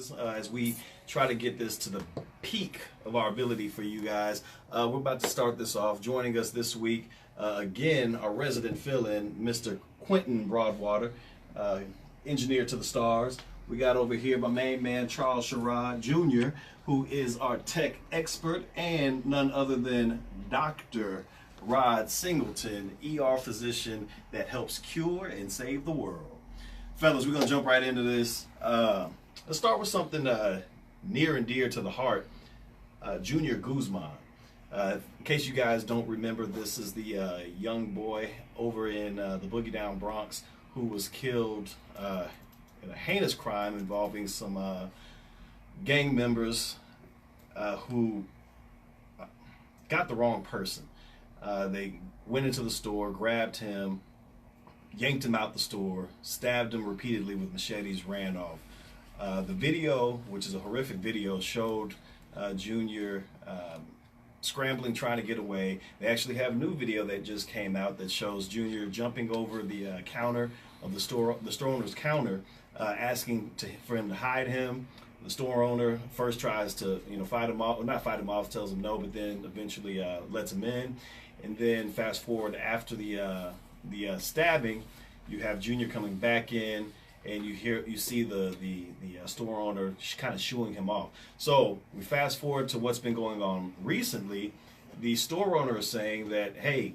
Justice as we try to get this to the peak of our ability for you guys. We're about to start this off. Joining us this week, again, our resident fill-in, Mr. Quentin Broadwater, engineer to the stars. We got over here my main man, Charles Sherrod Jr., who is our tech expert, and none other than Dr. Rod Singleton, ER physician that helps cure and save the world. Fellas, we're going to jump right into this. Let's start with something near and dear to the heart. Junior Guzman. In case you guys don't remember, this is the young boy over in the Boogie Down Bronx who was killed in a heinous crime involving some gang members who got the wrong person. They went into the store, grabbed him, yanked him out the store, stabbed him repeatedly with machetes, ran off. The video, which is a horrific video, showed Junior scrambling, trying to get away. They actually have a new video that just came out that shows Junior jumping over the counter of the store owner's counter, asking for him to hide him. The store owner first tries to, fight him off, or not fight him off, tells him no, but then eventually lets him in. And then fast forward after the stabbing, you have Junior coming back in, and you see the store owner kind of shooing him off. So we fast forward to what's been going on recently. The store owner is saying that, hey,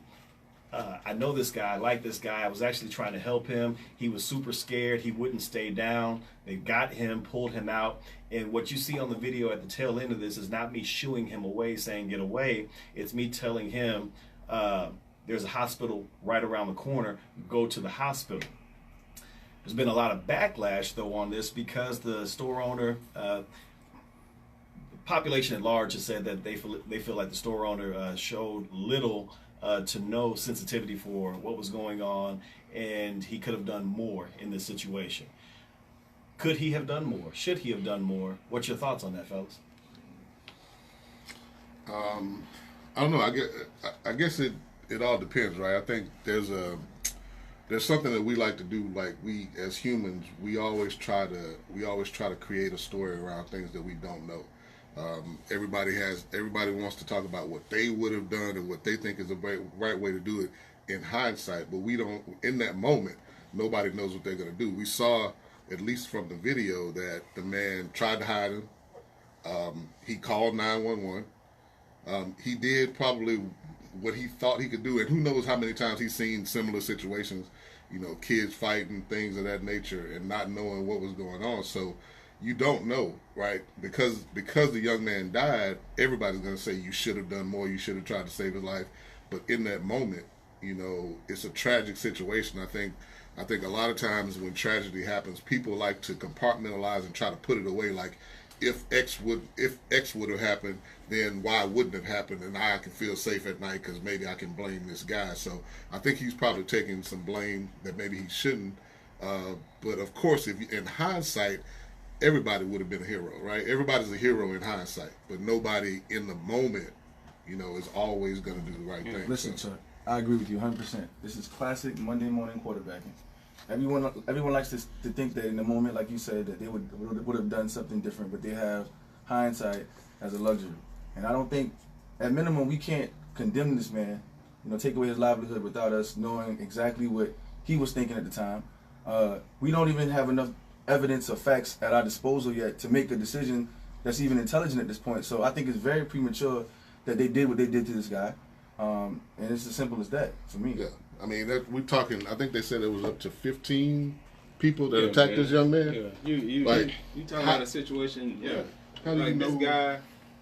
I know this guy, I like this guy. I was actually trying to help him. He was super scared. He wouldn't stay down. They got him, pulled him out. And what you see on the video at the tail end of this is not me shooing him away, saying get away. It's me telling him there's a hospital right around the corner. Go to the hospital. There's been a lot of backlash, though, on this because the store owner, the population at large has said that they feel like the store owner showed little to no sensitivity for what was going on, and he could have done more in this situation. Could he have done more? Should he have done more? What's your thoughts on that, fellas? I don't know. I guess it all depends, right? I think there's something that we like to do. Like, we as humans, we always try to create a story around things that we don't know. Everybody wants to talk about what they would have done and what they think is the right way to do it in hindsight, but we don't. In that moment, nobody knows what they're going to do. We saw, at least from the video, that the man tried to hide him. He called 911. He did probably what he thought he could do, and who knows how many times he's seen similar situations, kids fighting, things of that nature, and not knowing what was going on. So you don't know, right? Because the young man died, everybody's going to say you should have done more, you should have tried to save his life. But in that moment, it's a tragic situation. I think a lot of times when tragedy happens, people like to compartmentalize and try to put it away, like, if X would have happened, then Y wouldn't have happened, and I can feel safe at night because maybe I can blame this guy. So I think he's probably taking some blame that maybe he shouldn't. But of course, in hindsight, everybody would have been a hero, right? Everybody's a hero in hindsight, but nobody in the moment, is always going to do the right thing. Listen, Chuck, I agree with you 100%. This is classic Monday morning quarterbacking. Everyone likes to think that in the moment, like you said, that they would have done something different, but they have hindsight as a luxury. And I don't think, at minimum, we can't condemn this man, take away his livelihood without us knowing exactly what he was thinking at the time. We don't even have enough evidence or facts at our disposal yet to make a decision that's even intelligent at this point. So I think it's very premature that they did what they did to this guy. And it's as simple as that for me. Yeah. I mean, we're talking, I think they said it was up to 15 people that attacked this young man. Yeah. You talking about a situation, How do you know?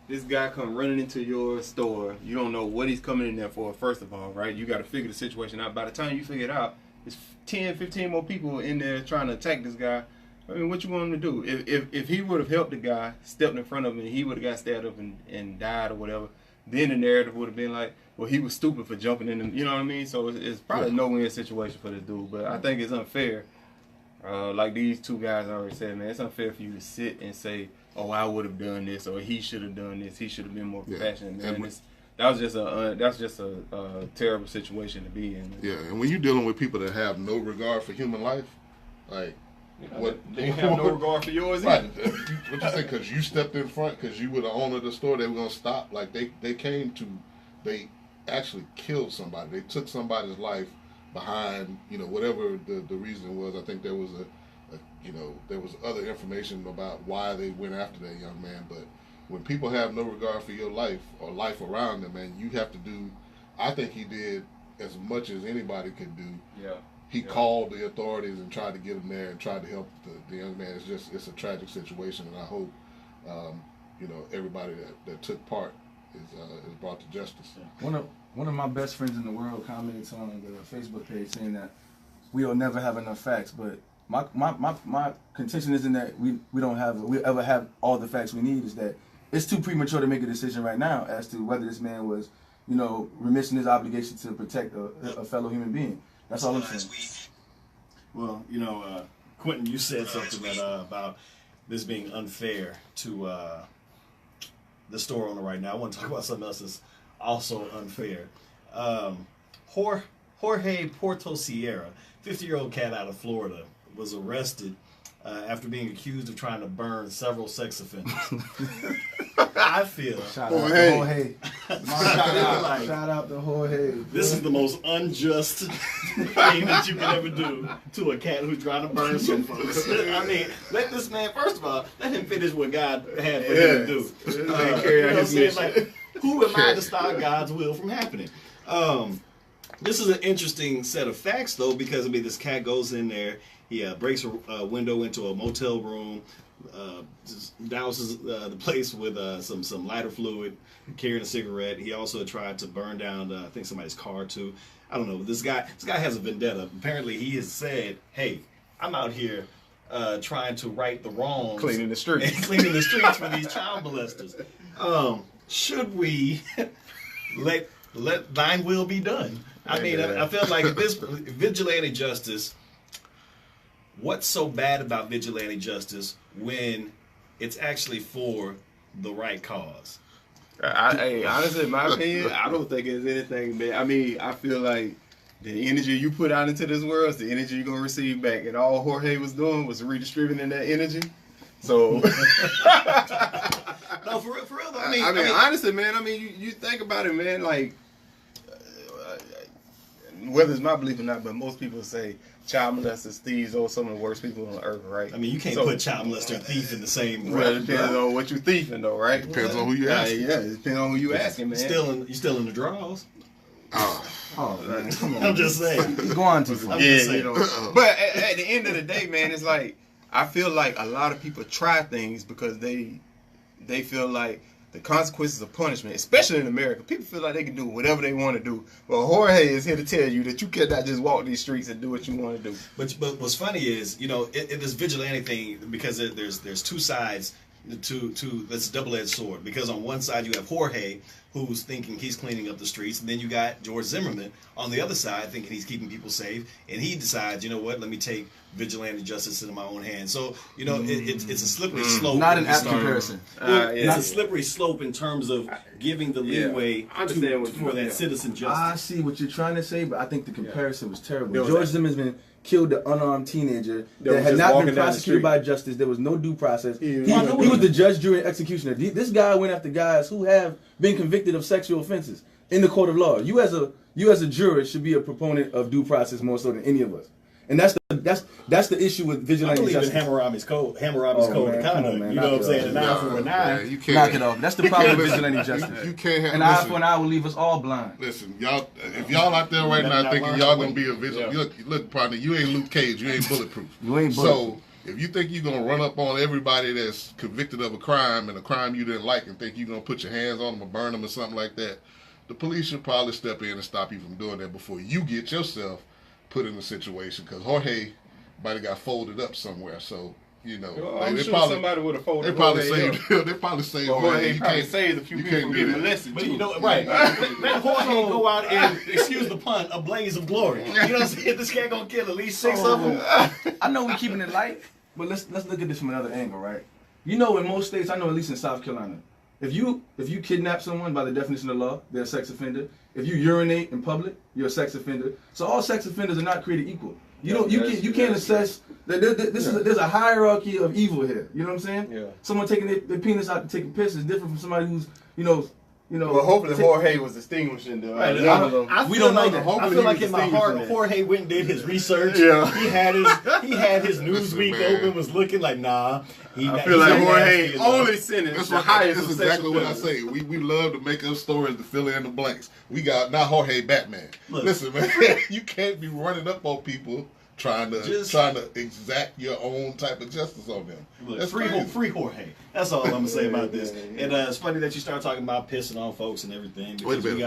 This guy come running into your store. You don't know what he's coming in there for, first of all, right? You got to figure the situation out. By the time you figure it out, there's 10, 15 more people in there trying to attack this guy. I mean, what you want him to do? If he would have helped the guy, stepped in front of him, and he would have got stabbed up and died or whatever, then the narrative would have been like, well, he was stupid for jumping in, you know what I mean? So it's probably a no-win situation for this dude, but I think it's unfair. Like these two guys already said, man, it's unfair for you to sit and say, oh, I would have done this, or he should have done this, he should have been more compassionate. Man, that's just a terrible situation to be in. Yeah, and when you're dealing with people that have no regard for human life, like they have no regard for yours either. what you think? Because you stepped in front, because you were the owner of the store, they were gonna stop. Like they actually killed somebody. They took somebody's life behind, whatever the reason was. I think there was there was other information about why they went after that young man. But when people have no regard for your life or life around them, man, you have to do. I think he did as much as anybody could do. Yeah. He called the authorities and tried to get him there and tried to help the young man. It's a tragic situation, and I hope everybody that took part is brought to justice. One of my best friends in the world commented on the Facebook page saying that we'll never have enough facts, but my contention isn't that we ever have all the facts we need. Is that it's too premature to make a decision right now as to whether this man was remissing his obligation to protect a fellow human being. That's all I'm saying. Well, Quentin, you said something about this being unfair to the store owner right now. I want to talk about something else that's also unfair. Jorge Porto Sierra, 50-year-old cat out of Florida, was arrested after being accused of trying to burn several sex offenders. I feel. Shout out to Jorge. Shout out to Jorge. This is the most unjust thing that you can ever do to a cat who's trying to burn some folks. I mean, let this man, first of all, let him finish what God had for him to do. Like, who am I to stop God's will from happening? This is an interesting set of facts, though, because, this cat goes in there, he breaks a window into a motel room, douses the place with some lighter fluid, carrying a cigarette. He also tried to burn down, I think, somebody's car, too. I don't know. This guy has a vendetta. Apparently, he has said, hey, I'm out here trying to right the wrongs. Cleaning the streets. And cleaning the streets for these child molesters. Should we let thine will be done? I feel like this vigilante justice, what's so bad about vigilante justice when it's actually for the right cause? Honestly, in my opinion, I don't think it's anything bad. I feel like the energy you put out into this world is the energy you're going to receive back. And all Jorge was doing was redistributing that energy. So... No, for real though. Honestly, man, you think about it, man, like, whether it's my belief or not, but most people say child molesters, thieves, are some of the worst people on earth, right? You can't put child molester and thief in the same breath. Well, it depends on what you're thieving, though, right? Depends on who you asking. Yeah, it depends on who you asking, man. You still in the draws? Man, come on. I'm just saying. Go on too far. But at the end of the day, man, it's like, I feel like a lot of people try things because they feel like the consequences of punishment, especially in America, people feel like they can do whatever they want to do. Well, Jorge is here to tell you that you cannot just walk these streets and do what you want to do. But what's funny is, in this vigilante thing, because there's two sides to that's a double-edged sword. Because on one side you have Jorge, who's thinking he's cleaning up the streets, and then you got George Zimmerman on the other side thinking he's keeping people safe, and he decides, let me take vigilante justice into my own hands. So it's a slippery slope. Not an apt comparison. It's a slippery slope in terms of giving the leeway for that citizen justice. I see what you're trying to say, but I think the comparison was terrible. George Zimmerman killed the unarmed teenager that had not been prosecuted by justice. There was no due process. He was the judge, jury, and executioner. This guy went after guys who have been convicted of sexual offenses in the court of law. You as a juror should be a proponent of due process more so than any of us. And that's the issue with vigilante justice. I believe in Hammurabi's code of conduct. You know what I'm saying? An eye for an eye. You can't knock it off. That's the problem with vigilante justice. You can't have an eye for an eye will leave us all blind. Listen, y'all. If y'all out there right now thinking y'all gonna be a vigilante, look, partner, you ain't Luke Cage. You ain't bulletproof. You ain't bulletproof. So if you think you're gonna run up on everybody that's convicted of a crime and a crime you didn't like, and think you're gonna put your hands on them or burn them or something like that, the police should probably step in and stop you from doing that before you get yourself put in a situation. Because Jorge might have got folded up somewhere, so I'm sure somebody would have folded. They probably saved. They probably saved. Well, Jorge probably saved a few people from getting molested. But right? Let Jorge go out and, excuse the pun, a blaze of glory. You know what I'm saying? This cat gonna kill at least 6 of them. I know we're keeping it light, but let's look at this from another angle, right? In most states, I know at least in South Carolina, if you kidnap someone, by the definition of the law, they're a sex offender. If you urinate in public, you're a sex offender. So all sex offenders are not created equal. You can't assess. There's a hierarchy of evil here. You know what I'm saying? Yeah. Someone taking their penis out to take a piss is different from somebody who's Well, hopefully Jorge was distinguishing the. Right, we don't know that. I feel like in my heart, Jorge went and did his research. Yeah. He had his Newsweek open, was looking like, nah. I feel like Jorge only sentenced the highest. That's exactly what I say. We love to make up stories to fill in the blanks. We got not Jorge Batman. Look. Listen, man, you can't be running up on people trying to exact your own type of justice on them. Look, That's free Jorge. That's all I'm gonna say about this. And it's funny that you start talking about pissing on folks and everything, because we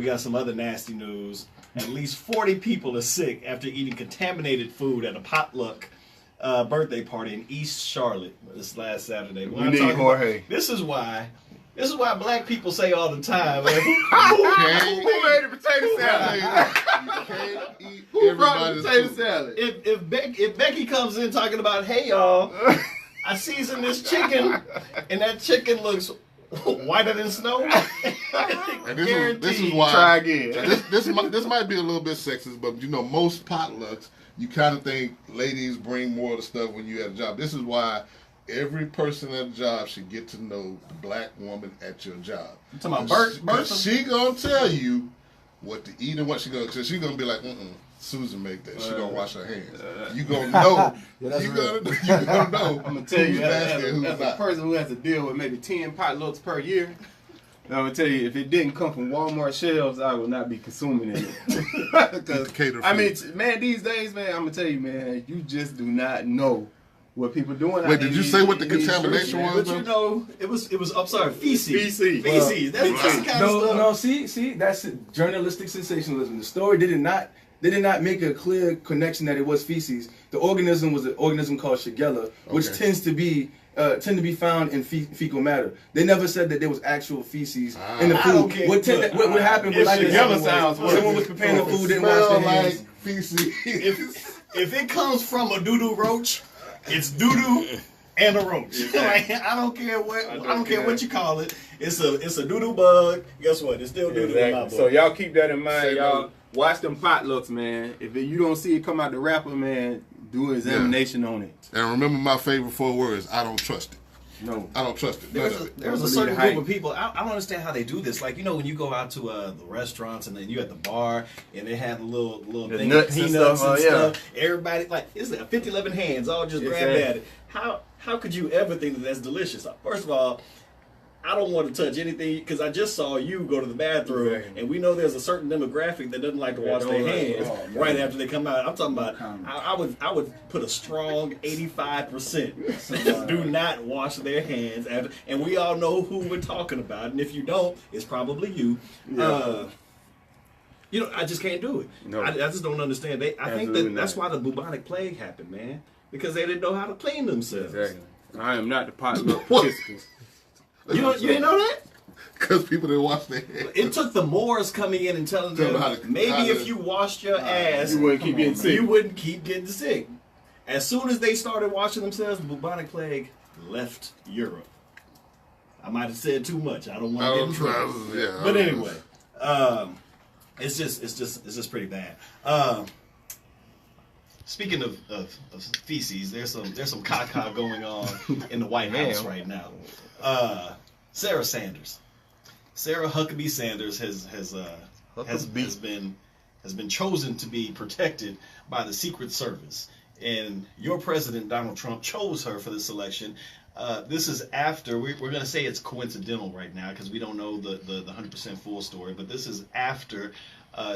got some other nasty news. At least 40 people are sick after eating contaminated food at a potluck birthday party in East Charlotte this last Saturday. We need Jorge. This is why black people say all the time, man, Who made the potato salad? You can't eat Who brought the everybody's potato food. salad? if Becky comes in talking about, hey y'all, I seasoned this chicken and that chicken looks whiter than snow. And this is why. Try again. This might be a little bit sexist, but most potlucks, you kind of think ladies bring more of the stuff when you at a job. This is why every person at a job should get to know the black woman at your job. You talking about Bert? She gonna tell you what to eat and what she gonna. Cause she gonna be like, Susan make that. She gonna wash her hands. You gonna know. You gonna know. I'm gonna tell you, who's nasty and as who's a not. person who has to deal with maybe 10 potlucks per year, I'm gonna tell you, if it didn't come from Walmart shelves, I would not be consuming it. Because Cater I mean, food. man, these days, man, I'm gonna tell you, man, you just do not know what people doing. Wait, did you say what the contamination But was? you know, it was. I'm sorry, feces. Feces. That's the kind of stuff. No, see, that's journalistic sensationalism. The story did not make a clear connection that it was feces. The organism was an organism called Shigella, which tend to be found in fecal matter. They never said that there was actual feces in the I food. don't care. What happened was like Shigella sounds worse. someone was preparing the food, didn't wash their hands. Like feces. If it comes from a doo-doo roach, it's doo-doo and a roach. Like, I don't care what you call it. It's a doo-doo bug. Guess what? It's still doo-doo in my book. So y'all keep that in mind, y'all. Watch them potlucks, man. If you don't see it come out the wrapper, man, do an examination on it. And remember my favorite 4 words: I don't trust it. No. I don't trust it. None of it. There's a Believe certain the group hype. of people. I don't understand how they do this. Like, when you go out to the restaurants and then you at the bar and they have the little The thing nuts of and peanuts stuff, and yeah. stuff. Everybody, like, it's like 50, 11 hands all just grabbed Exactly. at it. How could you ever think that that's delicious? First of all, I don't want to touch anything because I just saw you go to the bathroom, Exactly. and we know there's a certain demographic that doesn't like to wash their hands right after they come out. I'm talking about. I would put a strong 85% do not wash their hands after, and we all know who we're talking about. And if you don't, it's probably you. Yeah. I just can't do it. No. I just don't understand. I think that's why the bubonic plague happened, man, because they didn't know how to clean themselves. Exactly. I am not the potluck participant. You didn't know that? Because people didn't wash their hands. It took the Moors coming in and telling Tell them them, how maybe to- if you washed your ass, You wouldn't keep getting sick. you wouldn't keep getting sick. As soon as they started washing themselves, the bubonic plague left Europe. I might have said too much. I don't want to get in trouble. Yeah, But anyway, it's just pretty bad. Speaking of feces, there's some caca going on in the White House right now. Sarah Huckabee Sanders has been chosen to be protected by the Secret Service, and your president Donald Trump chose her for this election. This is after we're going to say it's coincidental right now because we don't know the 100% full story, but this is after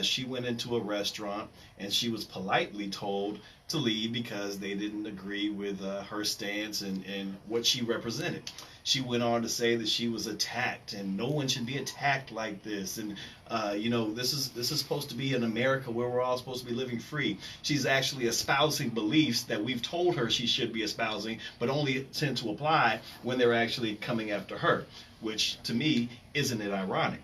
she went into a restaurant and she was politely told to leave because they didn't agree with her stance and what she represented. She went on to say that she was attacked and no one should be attacked like this. And, this is supposed to be an America where we're all supposed to be living free. She's actually espousing beliefs that we've told her she should be espousing, but only tend to apply when they're actually coming after her, which to me, isn't it ironic?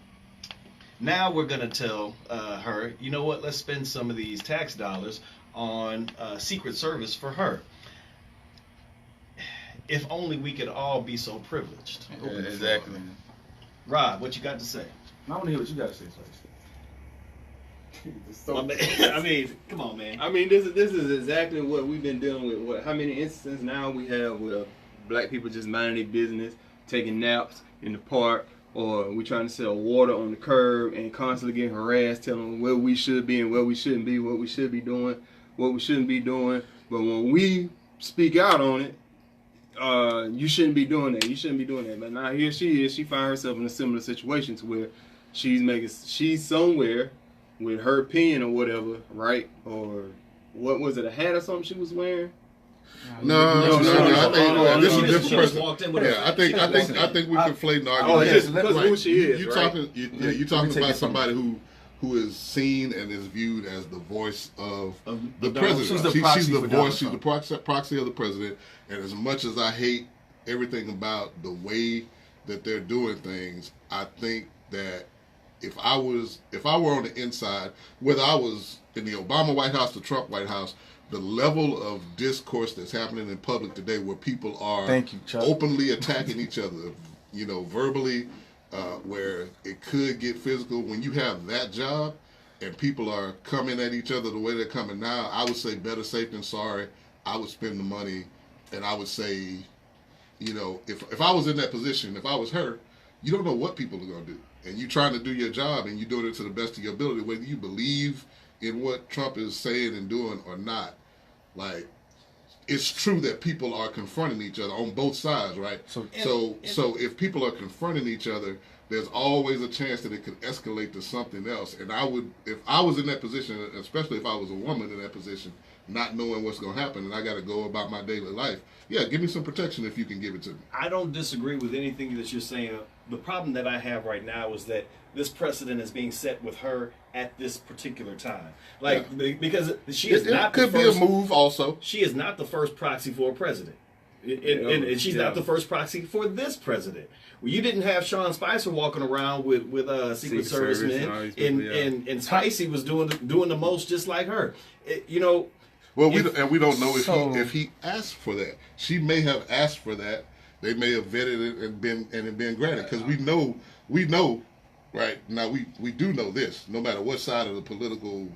Now we're going to tell her, you know what, let's spend some of these tax dollars on Secret Service for her. If only we could all be so privileged. Yeah, exactly. Rob, what you got to say? I want to hear what you got to say first. I mean, come on, man. I mean, this is exactly what we've been dealing with. How many instances now we have with black people just minding their business, taking naps in the park, or we trying to sell water on the curb and constantly getting harassed, telling them where we should be and where we shouldn't be, what we should be doing, what we shouldn't be doing. But when we speak out on it, you shouldn't be doing that. You shouldn't be doing that. But now here she is. She finds herself in a similar situation to where she's somewhere with her opinion or whatever, right? Or what was it, a hat or something she was wearing? No. I think this is a different She just person. walked in with Yeah, I think we conflate the Oh, argument. it's just because who she is, You right? talking? You talking about somebody who is seen and is viewed as the voice of the president. She's the She's proxy the for voice. Donald She's the Trump. proxy of the president. And as much as I hate everything about the way that they're doing things, I think that if I were on the inside, whether I was in the Obama White House, the Trump White House, the level of discourse that's happening in public today, where people are openly attacking each other, verbally, where it could get physical. When you have that job and people are coming at each other the way they're coming now, I would say better safe than sorry. I would spend the money, and I would say, if I was in that position, if I was her, you don't know what people are going to do. And you're trying to do your job, and you're doing it to the best of your ability, whether you believe in what Trump is saying and doing or not. Like, it's true that people are confronting each other on both sides, right? So if people are confronting each other, there's always a chance that it could escalate to something else. And if I was in that position, especially if I was a woman in that position, not knowing what's going to happen, and I got to go about my daily life, yeah, give me some protection if you can give it to me. I don't disagree with anything that you're saying. The problem that I have right now is that this precedent is being set with her at this particular time. Because she is not the first. It could be a move also. She is not the first proxy for a president. And she's not the first proxy for this president. Well, you didn't have Sean Spicer walking around with Secret Service men, and Spicy was doing the most just like her. Well, we don't know if he asked for that. She may have asked for that. They may have vetted it and been granted, because we know right now we do know this. No matter what side of the political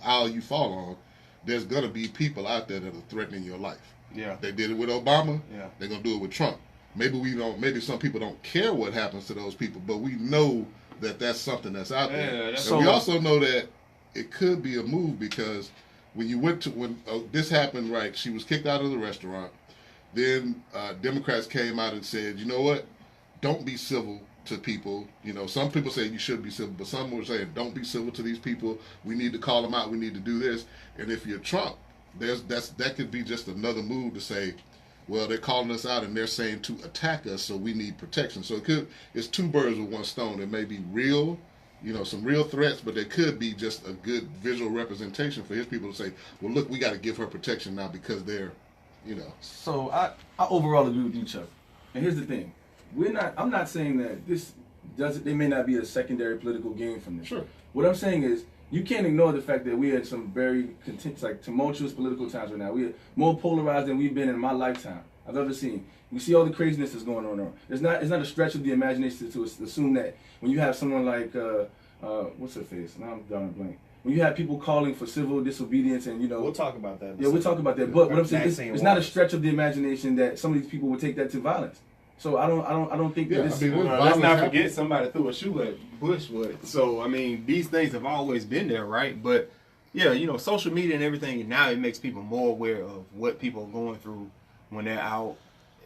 aisle you fall on, there's gonna be people out there that are threatening your life. Yeah, they did it with Obama. Yeah, they're gonna do it with Trump. Maybe some people don't care what happens to those people, but we know that that's something that's out there. And we also know that it could be a move, because when this happened, right, she was kicked out of the restaurant. Then Democrats came out and said, you know what, don't be civil to people. Some people say you should be civil, but some were saying don't be civil to these people. We need to call them out. We need to do this. And if you're Trump, that could be just another move to say, well, they're calling us out and they're saying to attack us, so we need protection. So it's two birds with one stone. It may be real, some real threats, but there could be just a good visual representation for his people to say, well, look, we got to give her protection now because they're, So I overall agree with you, Chuck. And here's the thing: I'm not saying that they may not be a secondary political gain from this. Sure. What I'm saying is, you can't ignore the fact that we had some very tumultuous political times right now. We are more polarized than we've been in my lifetime I've ever seen. You see all the craziness that's going on. It's not a stretch of the imagination to assume that when you have someone like what's her face? Now I'm drawing a blank. When you have people calling for civil disobedience, and we'll talk about that. Yeah, we'll talk about that. But what I'm saying, it's not a stretch of the imagination that some of these people would take that to violence. So I don't think that this. Let's not forget somebody threw a shoe at Bushwood. So these things have always been there, right? But yeah, social media and everything now, it makes people more aware of what people are going through when they're out,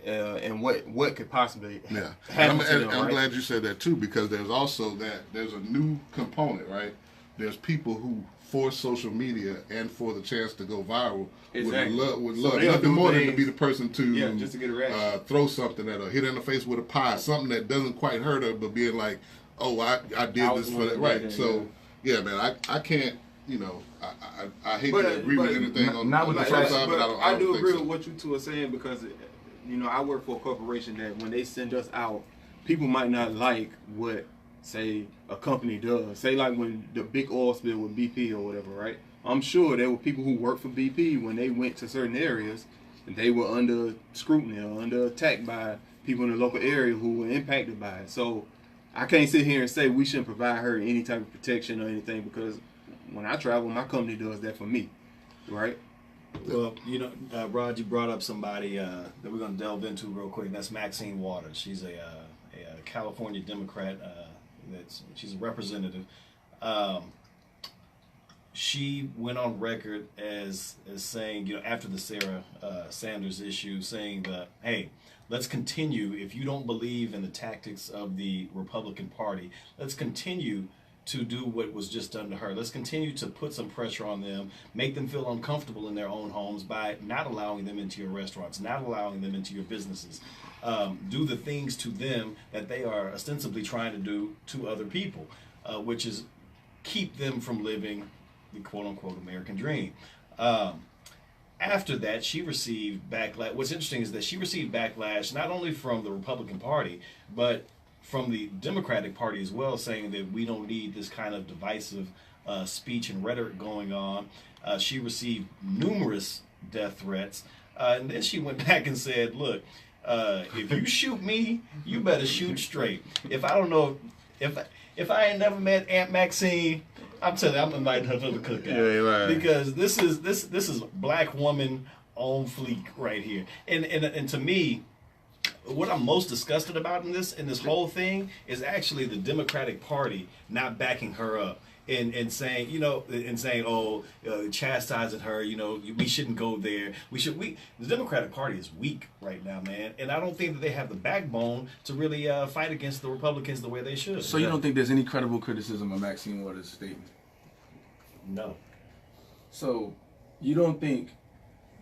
and what could possibly happen to them. I'm glad you said that too, because there's also there's a new component, right? There's people who, for social media and for the chance to go viral, would love nothing more than to be the person to just to get a reaction. Throw something at her, hit her in the face with a pie, something that doesn't quite hurt her, but being like, oh, I did this for that, right? So man, I can't, I hate to agree with anything on the Trump side, but I do agree with what you two are saying, because I work for a corporation that when they send us out, people might not like what, say, a company does. Say like when the big oil spill with BP or whatever, right? I'm sure there were people who worked for BP when they went to certain areas, and they were under scrutiny or under attack by people in the local area who were impacted by it. So I can't sit here and say we shouldn't provide her any type of protection or anything, because when I travel, my company does that for me, right? Well, you know, Rod, you brought up somebody that we're going to delve into real quick. That's Maxine Waters. She's a California Democrat. She's a representative. She went on record as saying, you know, after the Sarah Sanders issue, saying that, hey, let's continue. If you don't believe in the tactics of the Republican Party, let's continue to do what was just done to her. Let's continue to put some pressure on them, make them feel uncomfortable in their own homes by not allowing them into your restaurants, not allowing them into your businesses. Do the things to them that they are ostensibly trying to do to other people, which is keep them from living the quote-unquote American dream. After that, she received backlash. What's interesting is that she received backlash not only from the Republican Party, but from the Democratic Party as well, saying that we don't need this kind of divisive speech and rhetoric going on. She received numerous death threats. And then she went back and said, look, if you shoot me, you better shoot straight. If I don't know, if I ain't never met Aunt Maxine, I'm telling you, I'm inviting her to the cookout. Yeah, right. Because this is black woman on fleek right here. And to me, what I'm most disgusted about in this whole thing is actually the Democratic Party not backing her up and saying, you know, chastising her, you know, we shouldn't go there. The Democratic Party is weak right now, man, and I don't think that they have the backbone to really fight against the Republicans the way they should. So you don't think there's any credible criticism of Maxine Waters' statement? No. So you don't think?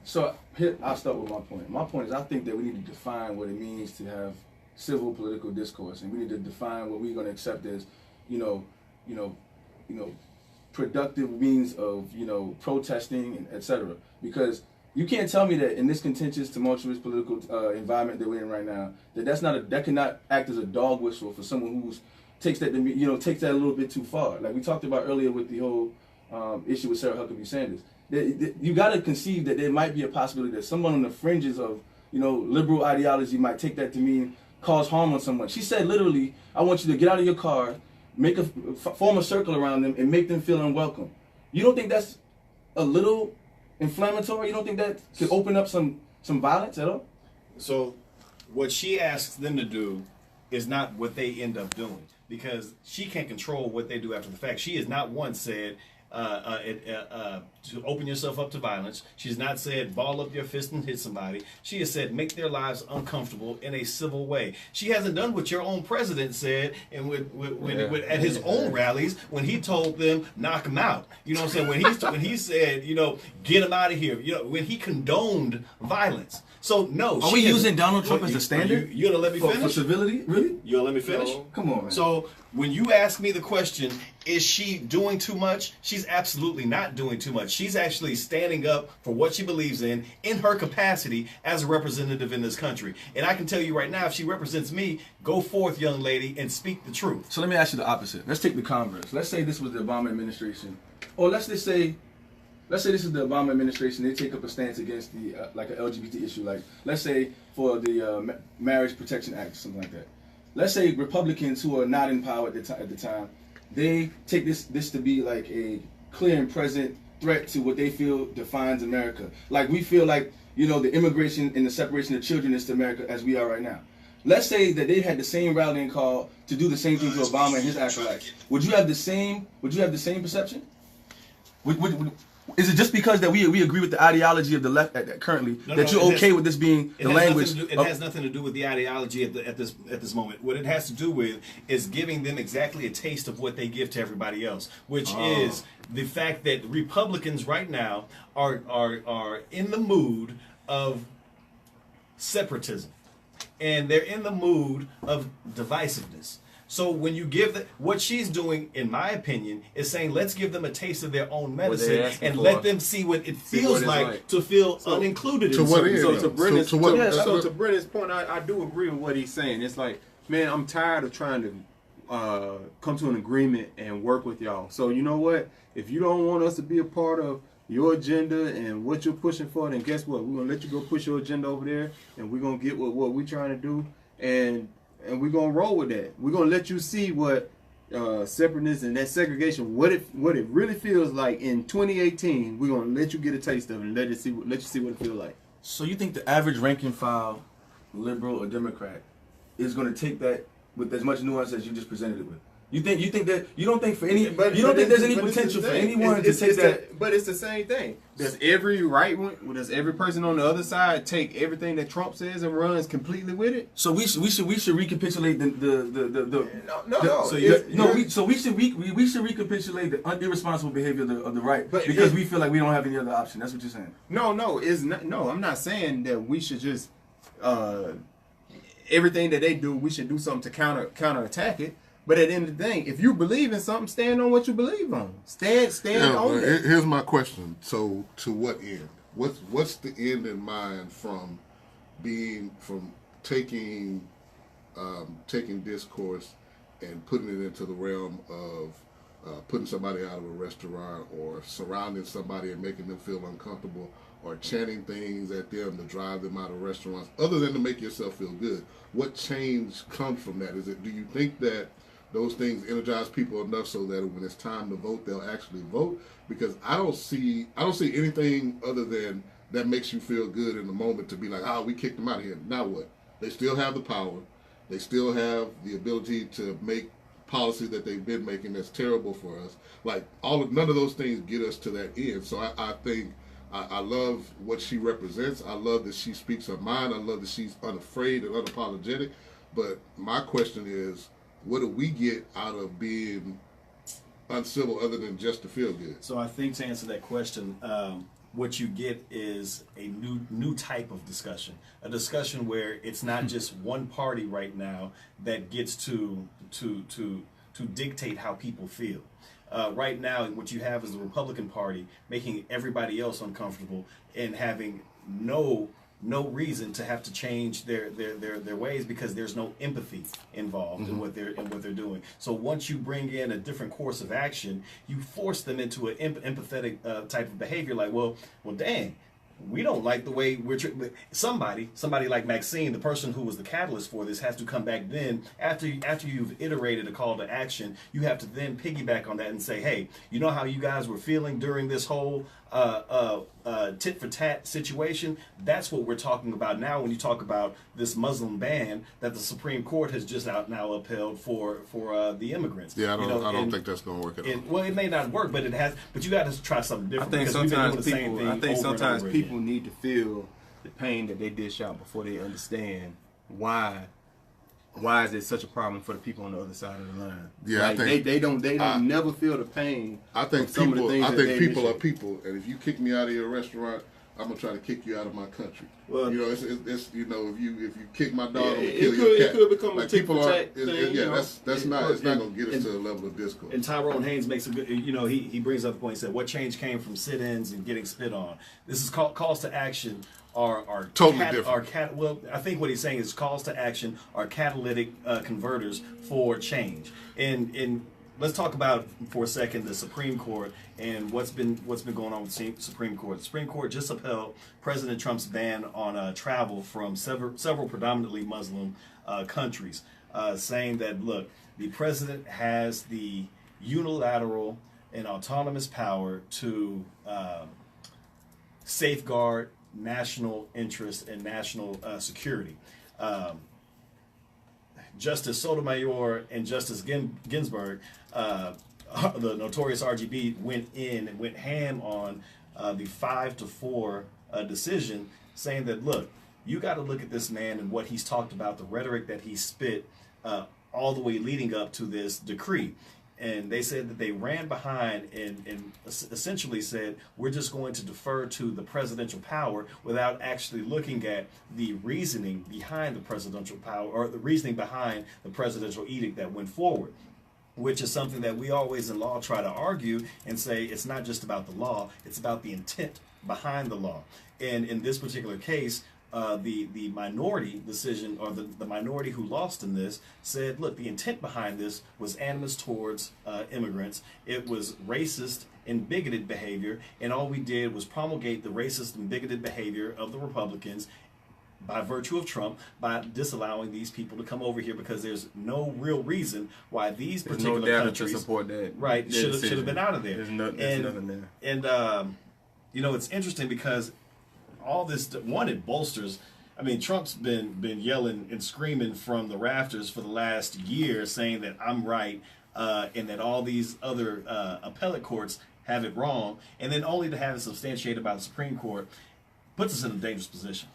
So here, I'll start with my point. My point is, I think that we need to define what it means to have civil political discourse, and we need to define what we're going to accept as, productive means of, protesting and etc. Because you can't tell me that in this contentious, tumultuous political environment that we're in right now, that cannot act as a dog whistle for someone who's takes that a little bit too far. Like we talked about earlier with the whole issue with Sarah Huckabee Sanders. You got to conceive that there might be a possibility that someone on the fringes of, liberal ideology might take that to mean cause harm on someone. She said literally, I want you to get out of your car, form a circle around them, and make them feel unwelcome. You don't think that's a little inflammatory? You don't think that could open up some violence at all? So what she asks them to do is not what they end up doing, because she can't control what they do after the fact. She has not once said to open yourself up to violence. She's not said ball up your fist and hit somebody. She has said make their lives uncomfortable in a civil way. She hasn't done what your own president said and at his own rallies when he told them knock him out. You know what I'm saying? When he said get him out of here. When he condoned violence. So no. Are we using Donald Trump as the standard? You gonna let me finish? For civility? Really? You gonna let me finish? No. Come on, man. So when you ask me the question, is she doing too much? She's absolutely not doing too much. She's actually standing up for what she believes in her capacity as a representative in this country. And I can tell you right now, if she represents me, go forth, young lady, and speak the truth. So let me ask you the opposite. Let's take the converse. Let's say this was the Obama administration, or let's say this is the Obama administration. They take up a stance against the like an LGBT issue, like let's say for the Marriage Protection Act, something like that. Let's say Republicans who are not in power at the time, they take this to be like a clear and present threat to what they feel defines America. Like we feel like the immigration and the separation of children is to America as we are right now. Let's say that they had the same rallying call to do the same thing to Obama and his acolytes. Would you have the same perception? Is it just because that we agree with the ideology of the left currently that you're okay with this being the language? It has nothing to do with the ideology at this moment. What it has to do with is giving them exactly a taste of what they give to everybody else, which is the fact that Republicans right now are in the mood of separatism, and they're in the mood of divisiveness. So when you give what she's doing, in my opinion, is saying let's give them a taste of their own medicine and let them see what it feels like to feel unincluded. To what end? So to Brennan's point, I do agree with what he's saying. It's like, man, I'm tired of trying to come to an agreement and work with y'all. So you know what? If you don't want us to be a part of your agenda and what you're pushing for, then guess what? We're gonna let you go push your agenda over there, and we're gonna get what we're trying to do, and we're gonna roll with that. We're gonna let you see what separateness and that segregation, what it really feels like in 2018, we're gonna let you get a taste of it and let you see what it feels like. So you think the average rank and file, liberal or Democrat, is going to take that with as much nuance as you just presented it with? You think that you don't think for any you don't think there's any potential for anyone to take that? But it's the same thing. Does every right one? Does every person on the other side take everything that Trump says and runs completely with it? So we should recapitulate the no. we should recapitulate the irresponsible behavior of the right, but because we feel like we don't have any other option. That's what you're saying. No, it's not. No, I'm not saying that we should just everything that they do, we should do something to counterattack it. But at the end of the day, if you believe in something, stand on what you believe on. Stand on it. Here's my question. So, to what end? What's the end in mind from taking discourse and putting it into the realm of putting somebody out of a restaurant, or surrounding somebody and making them feel uncomfortable, or chanting things at them to drive them out of restaurants, other than to make yourself feel good? What change comes from that? Do you think that those things energize people enough so that when it's time to vote, they'll actually vote? Because I don't see anything other than that makes you feel good in the moment to be like, we kicked them out of here. Now what? They still have the power. They still have the ability to make policy that they've been making that's terrible for us. Like, none of those things get us to that end. So I think I love what she represents. I love that she speaks her mind. I love that she's unafraid and unapologetic. But my question is, what do we get out of being uncivil other than just to feel good? So I think, to answer that question, what you get is a new type of discussion, a discussion where it's not just one party right now that gets to dictate how people feel. Right now, what you have is the Republican Party making everybody else uncomfortable and having no reason to have to change their ways, because there's no empathy involved in what they're doing. So once you bring in a different course of action, you force them into an empathetic type of behavior. Like, well, dang, we don't like the way we're somebody like Maxine, the person who was the catalyst for this, has to come back then after you've iterated a call to action. You have to then piggyback on that and say, hey, you know how you guys were feeling during this whole tit for tat situation? That's what we're talking about now when you talk about this Muslim ban that the Supreme Court has just now upheld for the immigrants. Yeah, I don't think that's going to work at all. Well, it may not work, but it has. But you got to try something different. I think sometimes people need to feel the pain that they dish out before they understand why is it such a problem for the people on the other side of the line. Yeah, like, I think they don't never feel the pain. I think people are people, and if you kick me out of your restaurant, I'm gonna try to kick you out of my country. Well, you know, it's if you kick my dog, kill your cat. It could become like a people are. That's not. It's not gonna get us to a level of discourse. And Tyrone Haynes makes a good. He brings up the point. He said, "What change came from sit-ins and getting spit on? This is calls to action." Are totally different. Well, I think what he's saying is calls to action are catalytic converters for change. And let's talk about for a second the Supreme Court and what's been going on with the Supreme Court. The Supreme Court just upheld President Trump's ban on travel from several predominantly Muslim countries, saying that, look, the president has the unilateral and autonomous power to safeguard national interest and national security. Justice Sotomayor and Justice Ginsburg, the notorious RGB, went in and went ham on the 5-4 decision, saying that, look, you got to look at this man and what he's talked about, the rhetoric that he spit all the way leading up to this decree. And they said that they ran behind and essentially said, we're just going to defer to the presidential power without actually looking at the reasoning behind the presidential power, or the reasoning behind the presidential edict that went forward, which is something that we always in law try to argue and say it's not just about the law, it's about the intent behind the law. And in this particular case, the minority decision, or the minority who lost in this, said, look, the intent behind this was animus towards immigrants. It was racist and bigoted behavior, and all we did was promulgate the racist and bigoted behavior of the Republicans by virtue of Trump, by disallowing these people to come over here, because there's no real reason why these There's particular no data countries to support that. right should have been out of there. There's nothing there. And you know, it's interesting because all this, one, it bolsters. I mean, Trump's been yelling and screaming from the rafters for the last year, saying that I'm right, and that all these other appellate courts have it wrong, and then only to have it substantiated by the Supreme Court puts us in a dangerous position.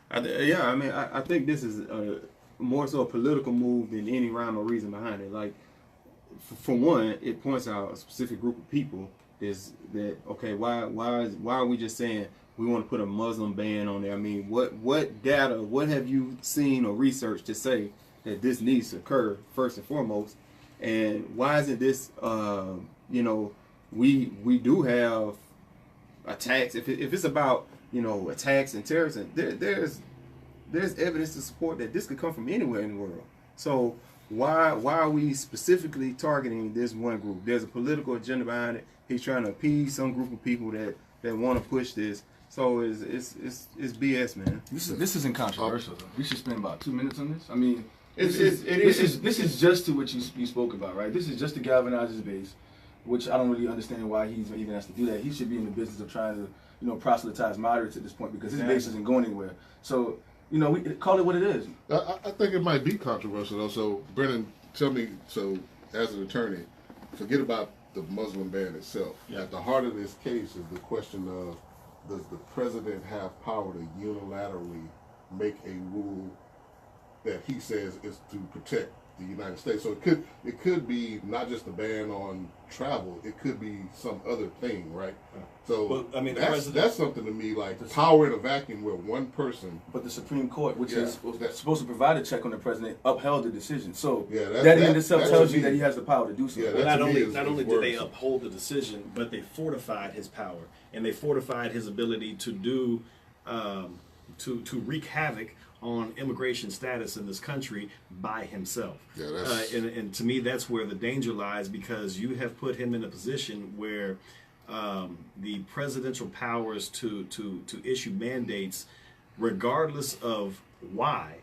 I think this is more so a political move than any rhyme or reason behind it. Like, for one, it points out a specific group of people. Is that okay? Why are we just saying we want to put a Muslim ban on there? I mean, what data, what have you seen or researched to say that this needs to occur first and foremost? And why isn't this? You know, we do have attacks. If it's about, you know, attacks and terrorism, there's evidence to support that this could come from anywhere in the world. So why are we specifically targeting this one group? There's a political agenda behind it. He's trying to appease some group of people that want to push this. So it's BS, man. This isn't controversial though. We should spend about 2 minutes on this. I mean, This is just to what you spoke about, right? This is just to galvanize his base, which I don't really understand why he even has to do that. He should be in the business of trying to, you know, proselytize moderates at this point, because his base isn't going anywhere. So, you know, we call it what it is. I think it might be controversial though. So, Brennan, tell me, so as an attorney, forget about the Muslim ban itself. Yeah. At the heart of this case is the question of, does the president have power to unilaterally make a rule that he says is to protect the United States? So it could be not just a ban on travel, it could be some other thing, right? So well, I mean, that's something to me, like power in a vacuum where one person. But the Supreme Court, which is supposed to provide a check on the president, upheld the decision. So that in itself tells you that he has the power to do so. Yeah, well, not only did they uphold the decision, but they fortified his power, and they fortified his ability to do to wreak havoc on immigration status in this country by himself. Yeah, and to me, that's where the danger lies, because you have put him in a position where the presidential powers to issue mandates, regardless of why,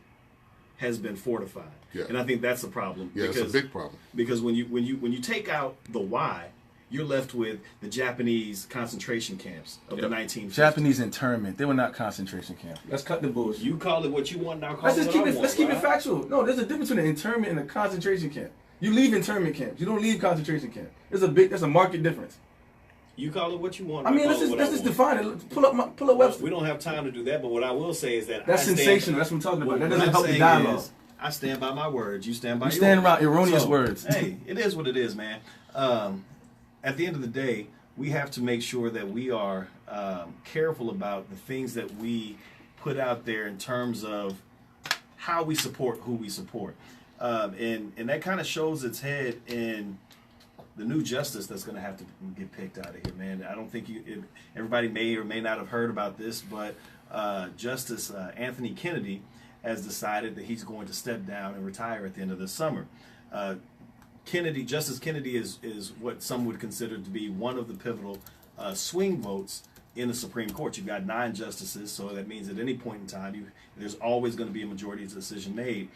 has been fortified. Yeah. And I think that's a problem. Yeah, because, it's a big problem. Because when you take out the why, you're left with the Japanese concentration camps of the 1950s. Japanese internment. They were not concentration camps. Let's cut the bullshit. You call it what you want, now call it what I want. Let's keep it factual. No, there's a difference between an internment and a concentration camp. You leave internment camps. You don't leave concentration camp. There's a marked difference. You call it what you want. I mean, let's just define it. Pull up Webster. We don't have time to do that, but what I will say is that that's sensational. That's what I'm talking about. That doesn't help the dialogue. I stand by my words. You stand by yours. You stand around erroneous words. Hey, it is what it is, man. At the end of the day, we have to make sure that we are careful about the things that we put out there in terms of how we support who we support. And that kind of shows its head in the new justice that's going to have to get picked out of here, man. I don't think everybody may or may not have heard about this, but Justice Anthony Kennedy has decided that he's going to step down and retire at the end of this summer. Justice Kennedy is what some would consider to be one of the pivotal swing votes in the Supreme Court. You've got 9 justices, so that means at any point in time, there's always going to be a majority decision made.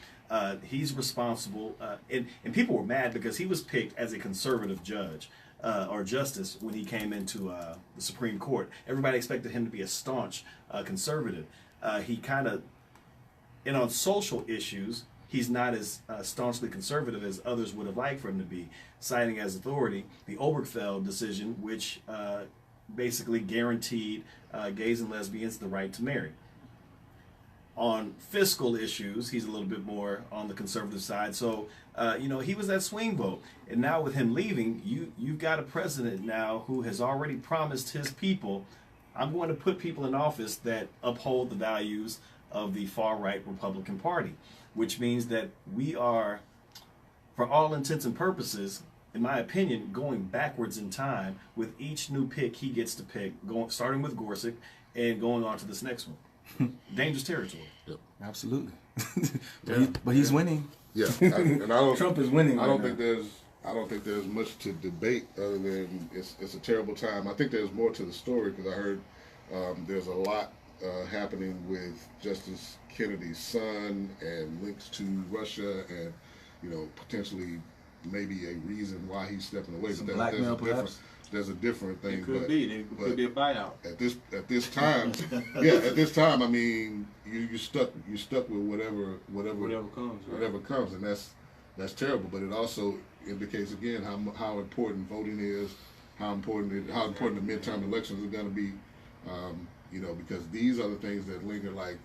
He's responsible, and people were mad because he was picked as a conservative judge or justice when he came into the Supreme Court. Everybody expected him to be a staunch conservative. He kind of, and on social issues, he's not as staunchly conservative as others would have liked for him to be, citing as authority the Obergefell decision, which basically guaranteed gays and lesbians the right to marry. On fiscal issues, he's a little bit more on the conservative side. So, he was that swing vote. And now with him leaving, you've got a president now who has already promised his people, I'm going to put people in office that uphold the values of the far-right Republican Party, which means that we are, for all intents and purposes, in my opinion, going backwards in time with each new pick he gets to pick, starting with Gorsuch and going on to this next one. Dangerous territory. Yep. Absolutely. But he's winning. Yeah, and I don't. Trump is winning. I don't think there's much to debate other than it's a terrible time. I think there's more to the story because I heard there's a lot happening with Justice Kennedy's son and links to Russia and, potentially maybe a reason why he's stepping away. Some But blackmail, perhaps? there's a different thing. It could be. It could be a buyout. At this time, at this time, I mean, you're stuck with whatever comes, right? whatever comes, and that's terrible. But it also indicates again how important voting is, how important the midterm elections are going to be. Because these are the things that linger like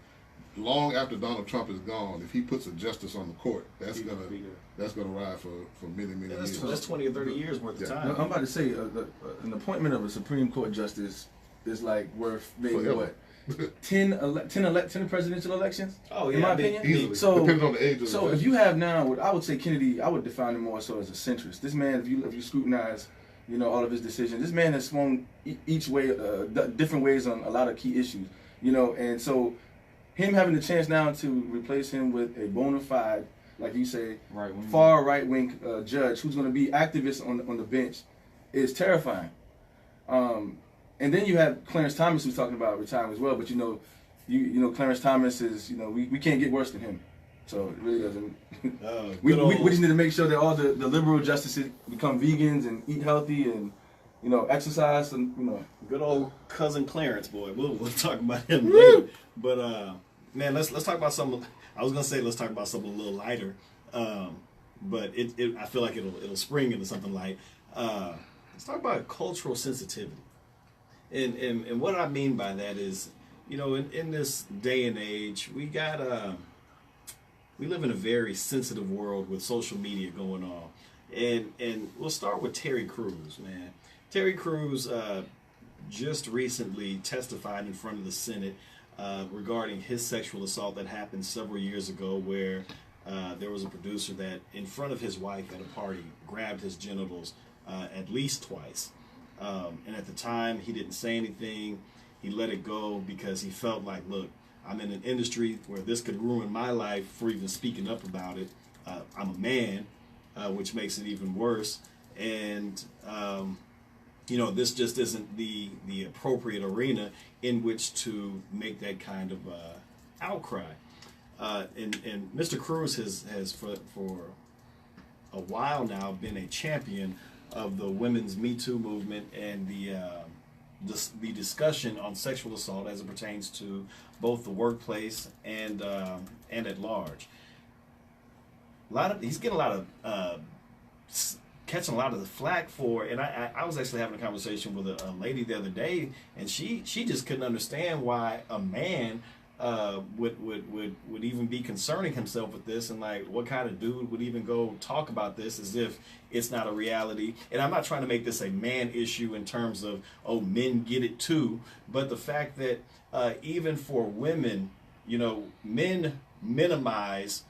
long after Donald Trump is gone. If he puts a justice on the court, that's gonna ride for many years. That's 20 or 30 years worth of time. I'm about to say an appointment of a Supreme Court justice is like worth maybe Forever. what 10 presidential elections. Oh yeah, in my opinion. Easily. So Depending on the age of the So judge. if you have now, I would say Kennedy, I would define him more so as a centrist. This man, if you scrutinize, all of his decisions, this man has swung each way, different ways on a lot of key issues, and so him having the chance now to replace him with a bona fide, like you say, far right-wing judge who's going to be activist on the bench is terrifying. And then you have Clarence Thomas who's talking about retiring as well, but Clarence Thomas is, we can't get worse than him. So it really doesn't. We just need to make sure that all the liberal justices become vegans and eat healthy and, exercise and, Good old cousin Clarence, boy. We'll talk about him later. But man, let's talk about something. I was gonna say let's talk about something a little lighter, but I feel like it'll spring into something light. Let's talk about cultural sensitivity, and what I mean by that is, in this day and age, we live in a very sensitive world with social media going on, and we'll start with Terry Crews, man. Terry Crews just recently testified in front of the Senate regarding his sexual assault that happened several years ago, where there was a producer that in front of his wife at a party grabbed his genitals at least twice, and at the time he didn't say anything. He let it go because he felt like, look, I'm in an industry where this could ruin my life for even speaking up about it. I'm a man, which makes it even worse, and this just isn't the appropriate arena in which to make that kind of outcry. And Mr. Crews has for a while now been a champion of the women's Me Too movement and the discussion on sexual assault as it pertains to both the workplace and at large. He's getting a lot of catching a lot of the flack for, and I was actually having a conversation with a lady the other day, and she just couldn't understand why a man would even be concerning himself with this, and like what kind of dude would even go talk about this as if it's not a reality. And I'm not trying to make this a man issue in terms of, oh, men get it too, but the fact that even for women, men minimalize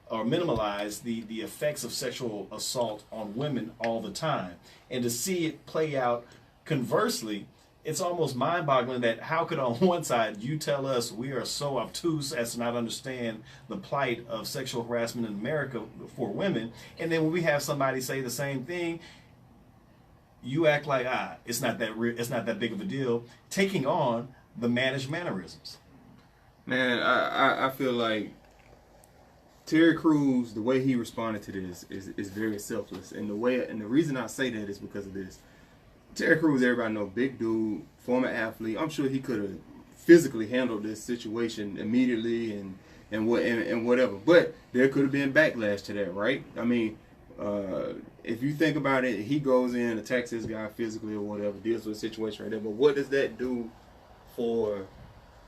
the effects of sexual assault on women all the time. And to see it play out conversely, it's almost mind-boggling that how could on one side you tell us we are so obtuse as to not understand the plight of sexual harassment in America for women, and then when we have somebody say the same thing, you act like it's not that big of a deal, taking on the mannish mannerisms. Man, I feel like Terry Crews, the way he responded to this is very selfless, and the reason I say that is because of this. Terry Crews, everybody know, big dude, former athlete. I'm sure he could have physically handled this situation immediately and whatever, but there could have been backlash to that, right? I mean, if you think about it, he goes in, attacks this guy physically or whatever, deals with a situation right there. But what does that do for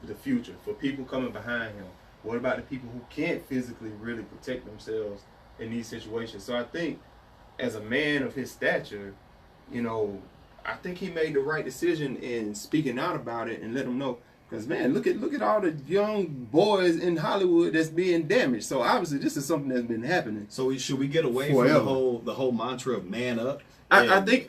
the future, for people coming behind him? What about the people who can't physically really protect themselves in these situations? So I think as a man of his stature, I think he made the right decision in speaking out about it and let them know. Because, man, look at all the young boys in Hollywood that's being damaged. So obviously this is something that's been happening. So should we get away forever. from the whole mantra of man up? I think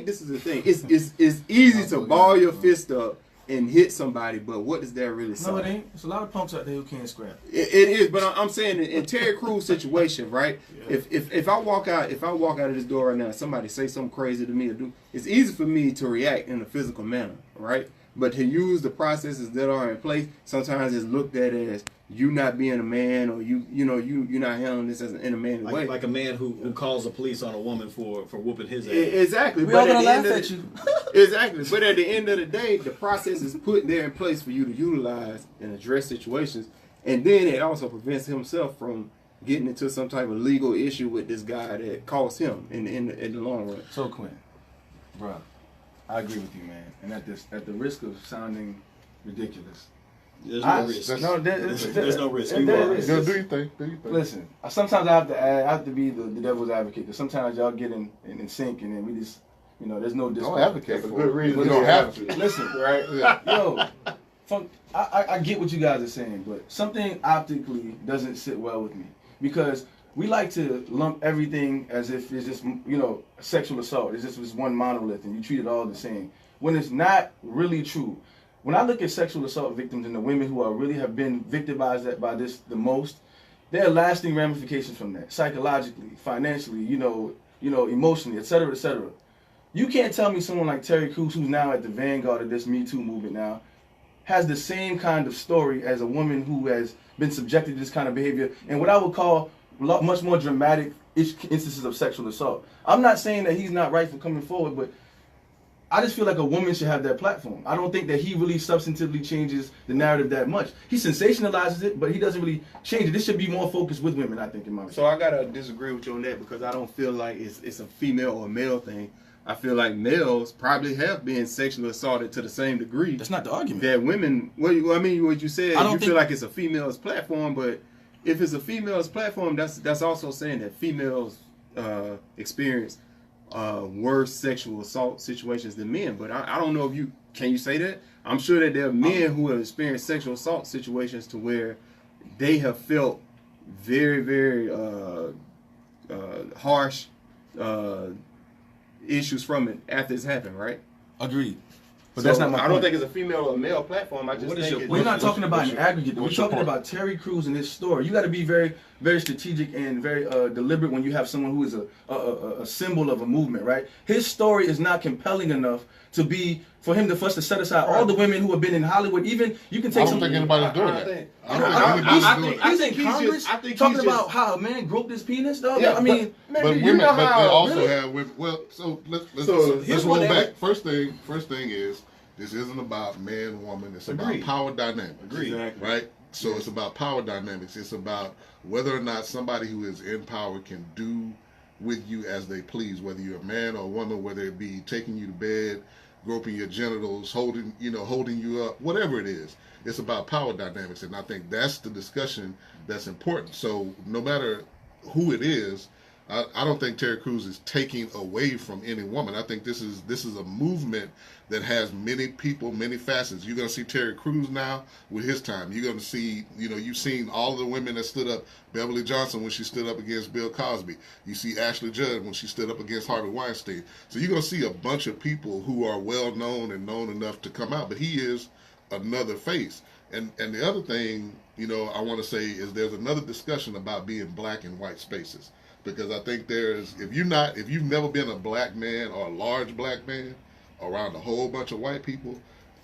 this is the thing. It's easy to ball your fist up and hit somebody, but what does that really say? No, it ain't. There's a lot of punks out there who can't scrap. It is, but I'm saying in Terry Crews' situation, right? Yeah. If I walk out of this door right now, somebody say something crazy to me, it's easy for me to react in a physical manner, right? But to use the processes that are in place, sometimes it's looked at as you not being a man, or you're not handling this as in a manly way. Like a man who calls the police on a woman for whooping his ass. Exactly. We all gonna laugh at you. Exactly. But at the end of the day, the process is put there in place for you to utilize and address situations. And then it also prevents himself from getting into some type of legal issue with this guy that costs him in the long run. So Quinn, bro, I agree with you, man. And at the risk of sounding ridiculous, There's no risk. No, there's no risk. Do Do you think? Listen, sometimes I have to be the devil's advocate. Because sometimes y'all get in sync, and then we just, there's no disconnect. Don't advocate for good reason. We You don't have to. Listen, Right? Yeah. yo, I get what you guys are saying, but something optically doesn't sit well with me because we like to lump everything as if it's just sexual assault. It's just this one monolith, and you treat it all the same when it's not really true. When I look at sexual assault victims and the women who are really have been victimized by this the most, there are lasting ramifications from that, psychologically, financially, emotionally, et cetera, et cetera. You can't tell me someone like Terry Crews, who's now at the vanguard of this Me Too movement now, has the same kind of story as a woman who has been subjected to this kind of behavior and what I would call much more dramatic instances of sexual assault. I'm not saying that he's not right for coming forward, but I just feel like a woman should have that platform. I don't think that he really substantively changes the narrative that much. He sensationalizes it, but he doesn't really change it. This should be more focused with women, I think, in my opinion. So I gotta disagree with you on that because I don't feel like it's a female or male thing. I feel like males probably have been sexually assaulted to the same degree. That's not the argument. That women, what you said, I don't feel like it's a female's platform, but if it's a female's platform, that's also saying that females experience worse sexual assault situations than men. But I don't know if can you say that? I'm sure that there are men who have experienced sexual assault situations to where they have felt very, very harsh issues from it after it's happened, right? Agreed. But So that's not my point. I don't think it's a female or male platform. I just think We're not talking about an aggregate. We're what's your talking point? about Terry Crews and his story. You got to be very, very strategic and very deliberate when you have someone who is a symbol of a movement, right? His story is not compelling enough for us to set aside all the women who have been in Hollywood. Even you can take I don't think anybody's doing that. You think Congress talking about how a man groped his penis, though? Yeah, I mean, But you women, know but they how also really? have women. Well, so let's here's roll what back. First thing is this isn't about man, woman. It's about Agreed. power dynamics. Agreed. Exactly. Right. So it's about power dynamics. It's about whether or not somebody who is in power can do with you as they please, whether you're a man or a woman, whether it be taking you to bed, groping your genitals, holding you up, whatever it is. It's about power dynamics, and I think that's the discussion that's important. So no matter who it is, I don't think Terry Crews is taking away from any woman. I think this is a movement that has many people, many facets. You're going to see Terry Crews now with his time. You're going to see, you've seen all of the women that stood up. Beverly Johnson when she stood up against Bill Cosby. You see Ashley Judd when she stood up against Harvey Weinstein. So you're going to see a bunch of people who are well known and known enough to come out. But he is another face. And the other thing, I want to say is there's another discussion about being black in white spaces. Because I think if you've never been a black man or a large black man around a whole bunch of white people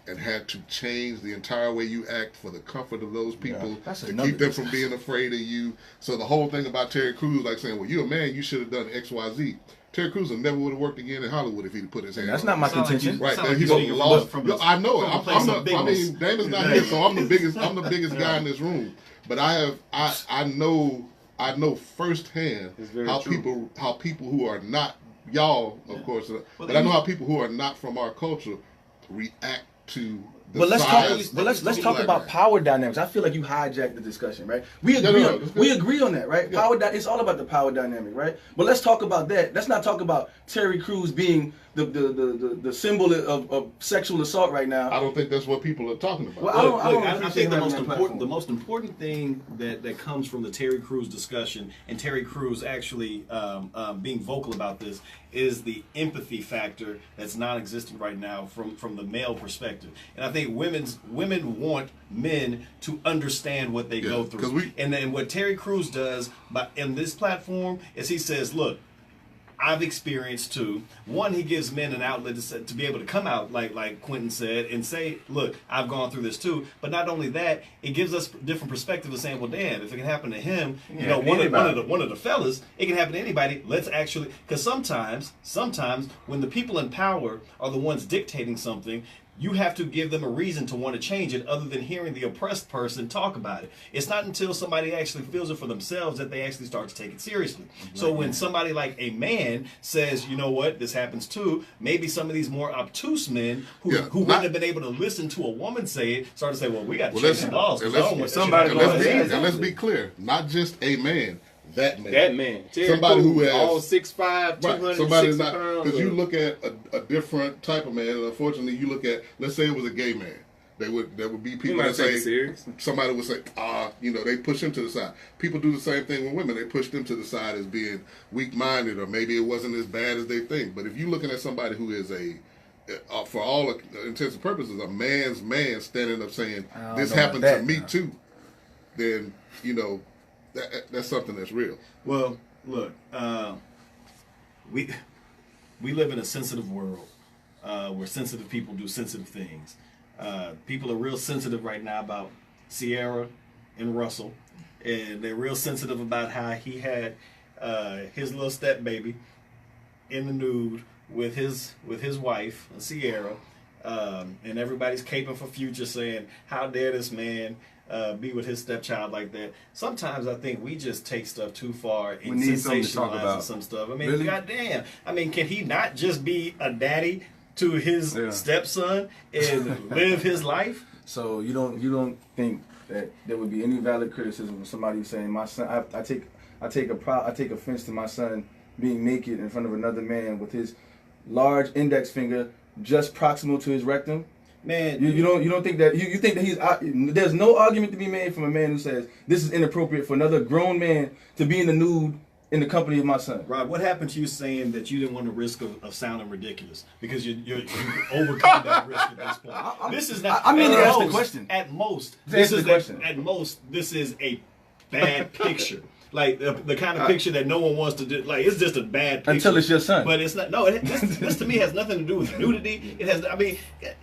and had to change the entire way you act for the comfort of those people to keep them from being afraid of you. So the whole thing about Terry Crews, like saying, well, you're a man, you should have done X, Y, Z. Terry Crews never would have worked again in Hollywood if he'd put his hand that's on not it. my contention. Right, Sound like he's you're lost. from a- I know it. from a place of bigness. Damon's not here, so I'm the biggest guy in this room. But I know firsthand how people who are not y'all, of course, but I know how people who are not from our culture react to. But let's talk about power dynamics. I feel like you hijacked the discussion, right? We agree on that, right? Yeah. It's all about the power dynamic, right? But let's talk about that. Let's not talk about Terry Crews being the symbol of sexual assault right now. I don't think that's what people are talking about. Well, I think the the most important thing that comes from the Terry Crews discussion and Terry Crews actually being vocal about this is the empathy factor that's non-existent right now from the male perspective. And I think women want men to understand what they go through. And then what Terry Crews does in this platform is he says, look, I've experienced too. One, he gives men an outlet to be able to come out, like Quentin said, and say, look, I've gone through this too. But not only that, it gives us different perspective of saying, well, damn, if it can happen to him, you know, one of the fellas, it can happen to anybody. Let's actually, because sometimes when the people in power are the ones dictating something, you have to give them a reason to want to change it other than hearing the oppressed person talk about it. It's not until somebody actually feels it for themselves that they actually start to take it seriously. So when somebody like a man says, you know what, this happens too, maybe some of these more obtuse men who wouldn't have been able to listen to a woman say it start to say, well, we got to change the laws. Let's be clear, not just a man. That man. Somebody who has all 6'5", 260 pounds. Because you look at a different type of man, and unfortunately, you look at, let's say it was a gay man. There would be people that say, somebody would say, you know, they push him to the side. People do the same thing with women. They push them to the side as being weak-minded, or maybe it wasn't as bad as they think. But if you're looking at somebody who is for all intents and purposes, a man's man standing up saying, this happened to me too, then, you know, that's something that's real. Well, look, we live in a sensitive world where sensitive people do sensitive things. People are real sensitive right now about Sierra and Russell, and they're real sensitive about how he had his little step baby in the nude with his wife, Sierra, and everybody's caping for Future, saying, "How dare this man be with his stepchild like that?" Sometimes I think we just take stuff too far and sensationalize some stuff. I mean, goddamn. I mean, can he not just be a daddy to his stepson and live his life? So you don't think that there would be any valid criticism of somebody saying, my son, I take offense to my son being naked in front of another man with his large index finger just proximal to his rectum? Man, you don't think that you think that there's no argument to be made from a man who says this is inappropriate for another grown man to be in the nude in the company of my son. Rob, what happened to you saying that you didn't want the risk of sounding ridiculous because you overcome that risk at this point? This is not. I mean, to ask the question. At most, this is a bad picture. Like the kind of picture that no one wants to do. Like, it's just a bad picture. Until it's your son. But it's not. No, this to me has nothing to do with nudity. It has. I mean,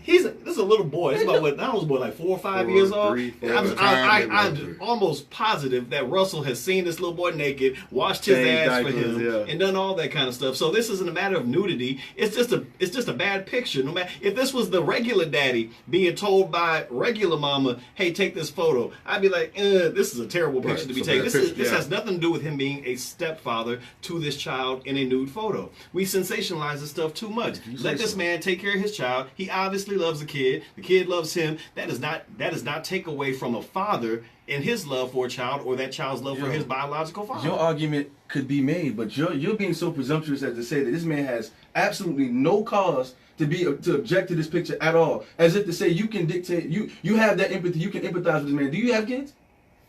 this is a little boy. It's about what? I was like 4 or 5 years old. I'm almost positive that Russell has seen this little boy naked, washed his ass for him, and done all that kind of stuff. So this isn't a matter of nudity. It's just a bad picture. No matter if this was the regular daddy being told by regular mama, "Hey, take this photo," I'd be like, "This is a terrible picture to be taken." This has nothing to do with him being a stepfather to this child in a nude photo. We sensationalize this stuff too much. Let this man take care of his child. He obviously loves the kid. The kid loves him. That does not take away from a father and his love for a child, or that child's love for his biological father. Your argument could be made, but you're being so presumptuous as to say that this man has absolutely no cause to object to this picture at all, as if to say you can dictate. You have that empathy. You can empathize with this man. Do you have kids?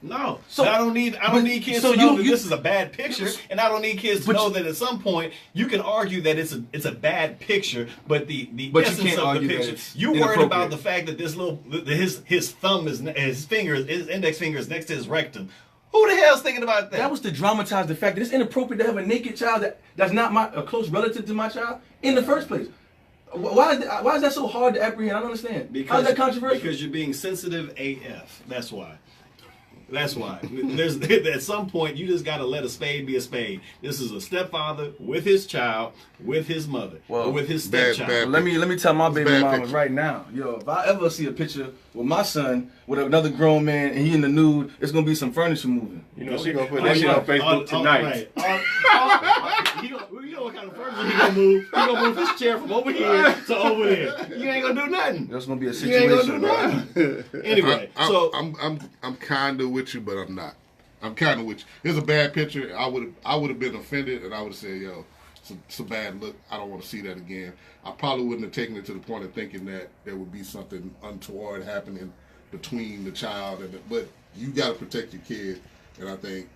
No, so I don't need kids to know that this is a bad picture, and I don't need kids to know that at some point you can argue that it's a bad picture, but the essence of the picture, you worried about the fact that this his thumb is his index finger is next to his rectum. Who the hell's thinking about that? That was to dramatize the fact that it's inappropriate to have a naked child that's not a close relative to my child in the first place. Why is that so hard to apprehend? I don't understand. How is that controversial? Because you're being sensitive AF. That's why. That's why. At some point, you just got to let a spade be a spade. This is a stepfather with his child, with his mother, or with his stepchild. Let me tell my baby mama right now, if I ever see a picture with my son with another grown man and he in the nude, it's gonna be some furniture moving. You know she gonna put that shit on Facebook tonight. You know what kind of furniture he gonna move? He gonna move his chair from over here to over there. You ain't gonna do nothing. There's gonna be a situation. You ain't gonna do nothing. Anyway, I'm kind of with you, but I'm not. I'm kind of with you. Here's a bad picture. I would have been offended, and I would have said, "Yo, it's a bad look. I don't want to see that again." I probably wouldn't have taken it to the point of thinking that there would be something untoward happening between the child and but you got to protect your kid, and I think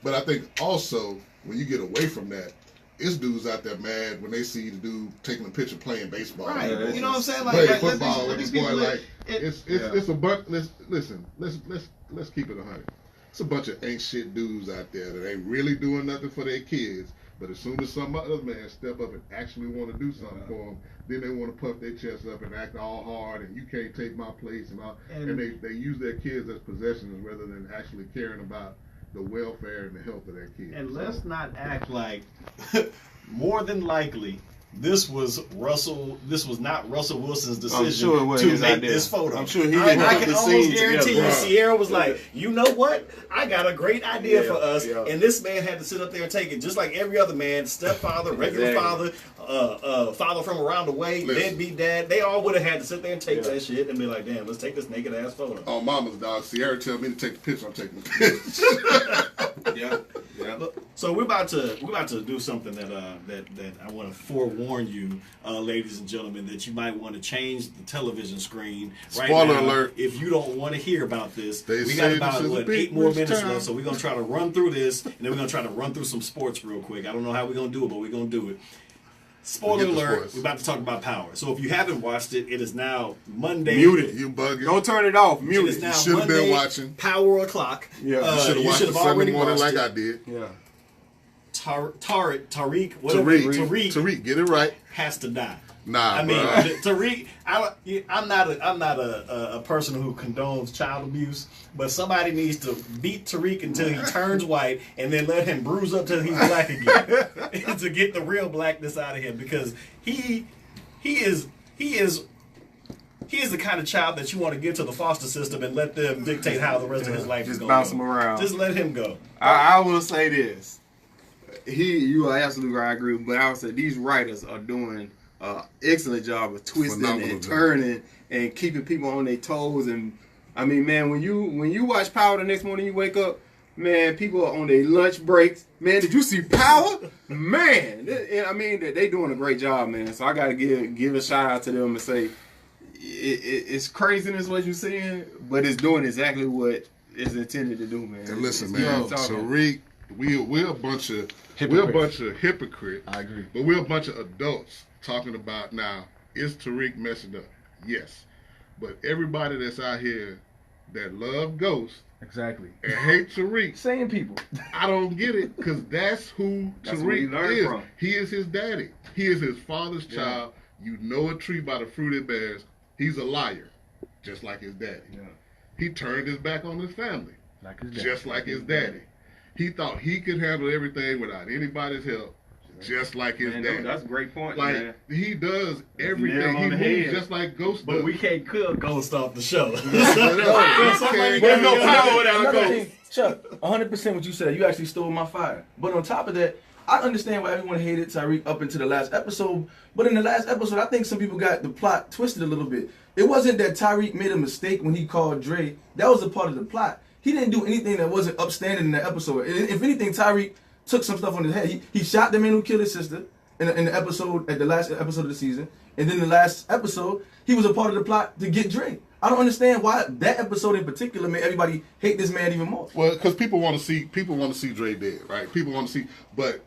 But I think also when you get away from that, it's dudes out there mad when they see the dude taking a picture playing baseball. Right. You know what I'm saying? Like playing football with his boy. Like it's a bunch. Listen. Let's keep it 100. It's a bunch of ain't shit dudes out there that ain't really doing nothing for their kids, But as soon as some other man step up and actually want to do something for them, then they want to puff their chest up and act all hard and you can't take my place and all. And they use their kids as possessions rather than actually caring about the welfare and the health of their kids. And let's not act like more than likely this was not Russell Wilson's decision to make this photo. I'm sure he and I didn't can almost guarantee you Sierra was like, you know what? I got a great idea for us. Yeah. And this man had to sit up there and take it just like every other man, stepfather, regular father, father from around the way, deadbeat dad. They all would have had to sit there and take that shit and be like, damn, let's take this naked ass photo. Oh, mama's dog. Sierra tell me to take the picture. I'm taking the picture. Yeah. So we're about to do something that I want to forewarn you, ladies and gentlemen, that you might want to change the television screen right Spoiler now alert. if you don't want to hear about this. They We got say about this is a 8 more minutes time. left, so we're gonna try to run through this, and then we're gonna try to run through some sports real quick. I don't know how we're gonna do it, but we're gonna do it. Spoiler alert, sports. we're about to talk about Power. So if you haven't watched it, it is now Monday. Mute it. You bugging. Don't turn it off. It Mute is it. now should have been Monday, watching. Power o'clock. Yeah. You should have watched it Sunday already morning watched like it. I did. Yeah. Tariq Tariq, get it right. has to die. Nah, I mean, bruh. Tariq. I'm not a person who condones child abuse, but somebody needs to beat Tariq until he turns white, and then let him bruise up till he's black again, to get the real blackness out of him, because he is the kind of child that you want to give to the foster system and let them dictate how the rest of his life is Just going bounce to him go. around. Just let him go. I will say this. You are absolutely right. I agree. But I would say these writers are doing an excellent job of twisting Phenomenal and job. turning and keeping people on their toes. And I mean, man, when you watch Power the next morning, you wake up, man, people are on their lunch breaks. Man, did you see Power? Man, I mean, they doing a great job, man. So I got to give a shout out to them and say it's craziness what you're seeing, but it's doing exactly what it's intended to do, man. And listen, It's man, talking. Tariq, we're a bunch of hypocrites. I agree. But we're a bunch of adults talking about now, is Tariq messing up? Yes. But everybody that's out here that love Ghost Exactly. and hate Tariq, Same people. I don't get it, because that's who That's where he Tariq learned is. from. He is his daddy. He is his father's child. You know a tree by the fruit it bears. He's a liar, just like his daddy. Yeah. He turned his back on his family, Like his dad. just like his daddy. He thought he could handle everything without anybody's help, just like his Man, daddy. that's a great point, Like, man. he does nail everything. on He the moves head. just like Ghost But does. we can't kill Ghost off the show. Somebody There's no gotta- power without Another Ghost. thing, Chuck, 100% what you said. You actually stole my fire. But on top of that, I understand why everyone hated Tyreek up into the last episode. But in the last episode, I think some people got the plot twisted a little bit. It wasn't that Tyreek made a mistake when he called Dre. That was a part of the plot. He didn't do anything that wasn't upstanding in the episode. If anything, Tyreek took some stuff on his head. He shot the man who killed his sister in the episode, at the last episode of the season. And then the last episode, he was a part of the plot to get Dre. I don't understand why that episode in particular made everybody hate this man even more. Well, because people want to see Dre dead, right? People want to see, but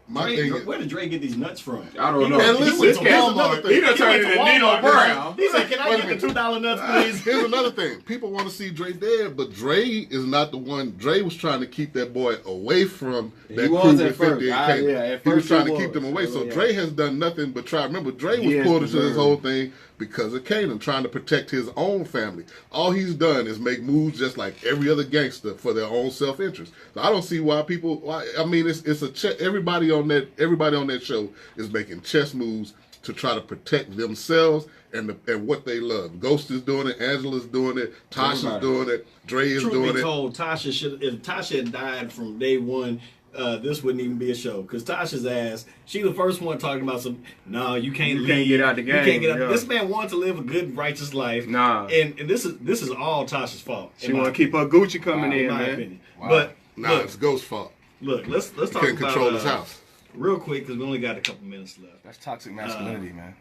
my Dre, thing is, where did Dre get these nuts from? I don't know. And He listen, went to here's Walmart. another thing. He done turned went to into Nino Walmart. Brown. He said, "Can I Wait a get the minute. $2 nuts, please?" Here's another thing. People want to see Dre dead, but Dre is not the one. Dre was trying to keep that boy away from that was crew at with 50 first. and Yeah, Kane. at He was first trying he to keep them away. was. So Yeah. Dre has done nothing but try. Remember, Dre was Yes, pulled into this deserved. whole thing because of Kanan, trying to protect his own family. All he's done is make moves just like every other gangster for their own self-interest. So I don't see why people. I mean, it's a everybody on that show is making chess moves to try to protect themselves and what they love. Ghost is doing it. Angela's doing it. Tasha's Everybody. doing it. Dre is Truth doing be it. told, if Tasha had died from day one, this wouldn't even be a show. Because Tasha's ass, she the first one talking about no, you can't leave. can't get out the You can't game, get out. yeah. This man wanted to live a good, righteous life. Nah. And this is all Tasha's fault. She want to keep her Gucci coming in in, my man. opinion. Wow. But Nah, look, it's Ghost's fault. let's He talk couldn't about control his house. real quick because we only got a couple minutes left. That's toxic masculinity, man.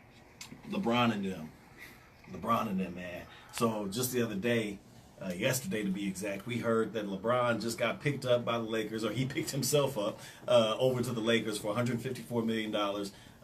LeBron and them, man. So just the other day, yesterday to be exact, we heard that LeBron just got picked up by the Lakers, or he picked himself up over to the Lakers for $154 million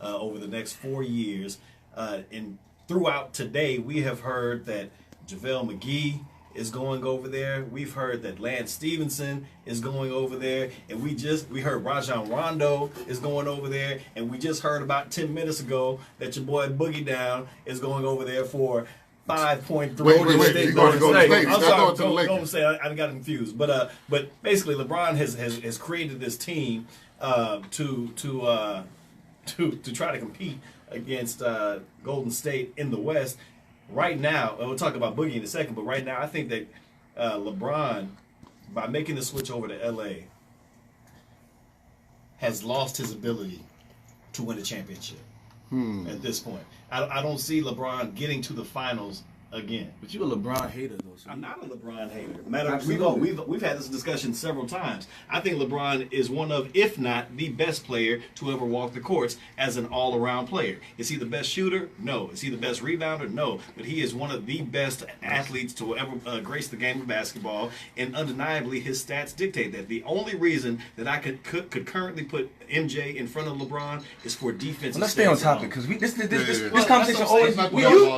over the next 4 years. And throughout today, we have heard that JaVale McGee is going over there. We've heard that Lance Stevenson is going over there, and we heard Rajon Rondo is going over there, and we just heard about 10 minutes ago that your boy Boogie Down is going over there for 5.3. Wait. He's going to go to State. He's not going to the Lakers. Don't say I got confused, but basically LeBron has created this team to try to compete against Golden State in the West. Right now, and we'll talk about Boogie in a second, but right now I think that LeBron, by making the switch over to LA, has lost his ability to win a championship at this point. I don't see LeBron getting to the finals again. But you're a LeBron hater, though. So I'm not a LeBron hater. We've had this discussion several times. I think LeBron is one of, if not the best player to ever walk the courts as an all-around player. Is he the best shooter? No. Is he the best rebounder? No. But he is one of the best athletes to ever grace the game of basketball, and undeniably his stats dictate that. The only reason that I could currently put MJ in front of LeBron is for defense. Well, let's stay on topic, because this conversation always.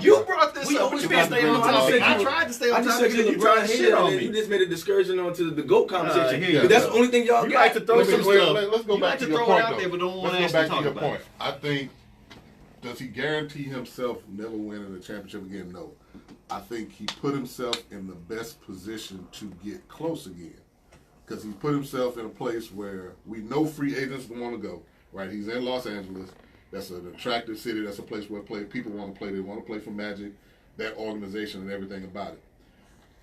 You brought this up. Always stay on topic. I tried to stay on topic. I just said you LeBron hater, and you just made a discursion onto the GOAT conversation. That's the only thing y'all got. Like to throw some stuff. Let's go back to your point. Let's go back to your point. I think, does he guarantee himself never winning a championship again? No. I think he put himself in the best position to get close again, because he put himself in a place where we know free agents want to go. Right? He's in Los Angeles. That's an attractive city. That's a place where people want to play. They want to play for Magic, that organization, and everything about it.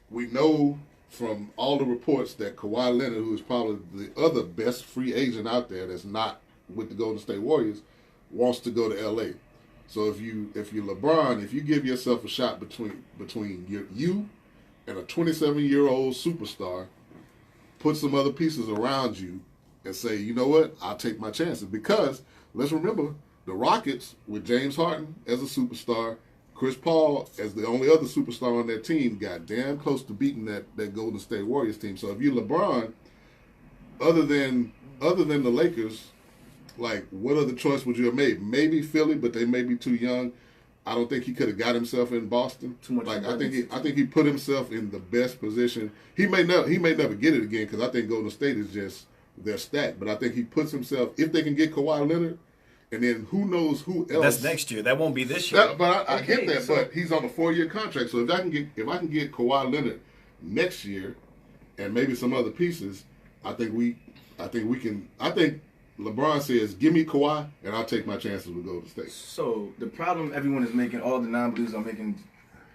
We know from all the reports that Kawhi Leonard, who is probably the other best free agent out there that's not with the Golden State Warriors, wants to go to L.A. So if you're LeBron, if you give yourself a shot between you and a 27-year-old superstar, put some other pieces around you and say, you know what, I'll take my chances. Because let's remember, the Rockets with James Harden as a superstar, Chris Paul, as the only other superstar on that team, got damn close to beating that Golden State Warriors team. So if you're LeBron, other than the Lakers, like, what other choice would you have made? Maybe Philly, but they may be too young. I don't think he could have got himself in Boston. Too much. Like, I think he put himself in the best position. He may never get it again, because I think Golden State is just their stack. But I think he puts himself, if they can get Kawhi Leonard. And then who knows who else? That's next year. That won't be this year. But I get that. So, but he's on a 4-year contract. So if I can get Kawhi Leonard next year, and maybe some other pieces, I think LeBron says, "Give me Kawhi, and I'll take my chances with Golden State." So the problem everyone is making, all the non-believers are making,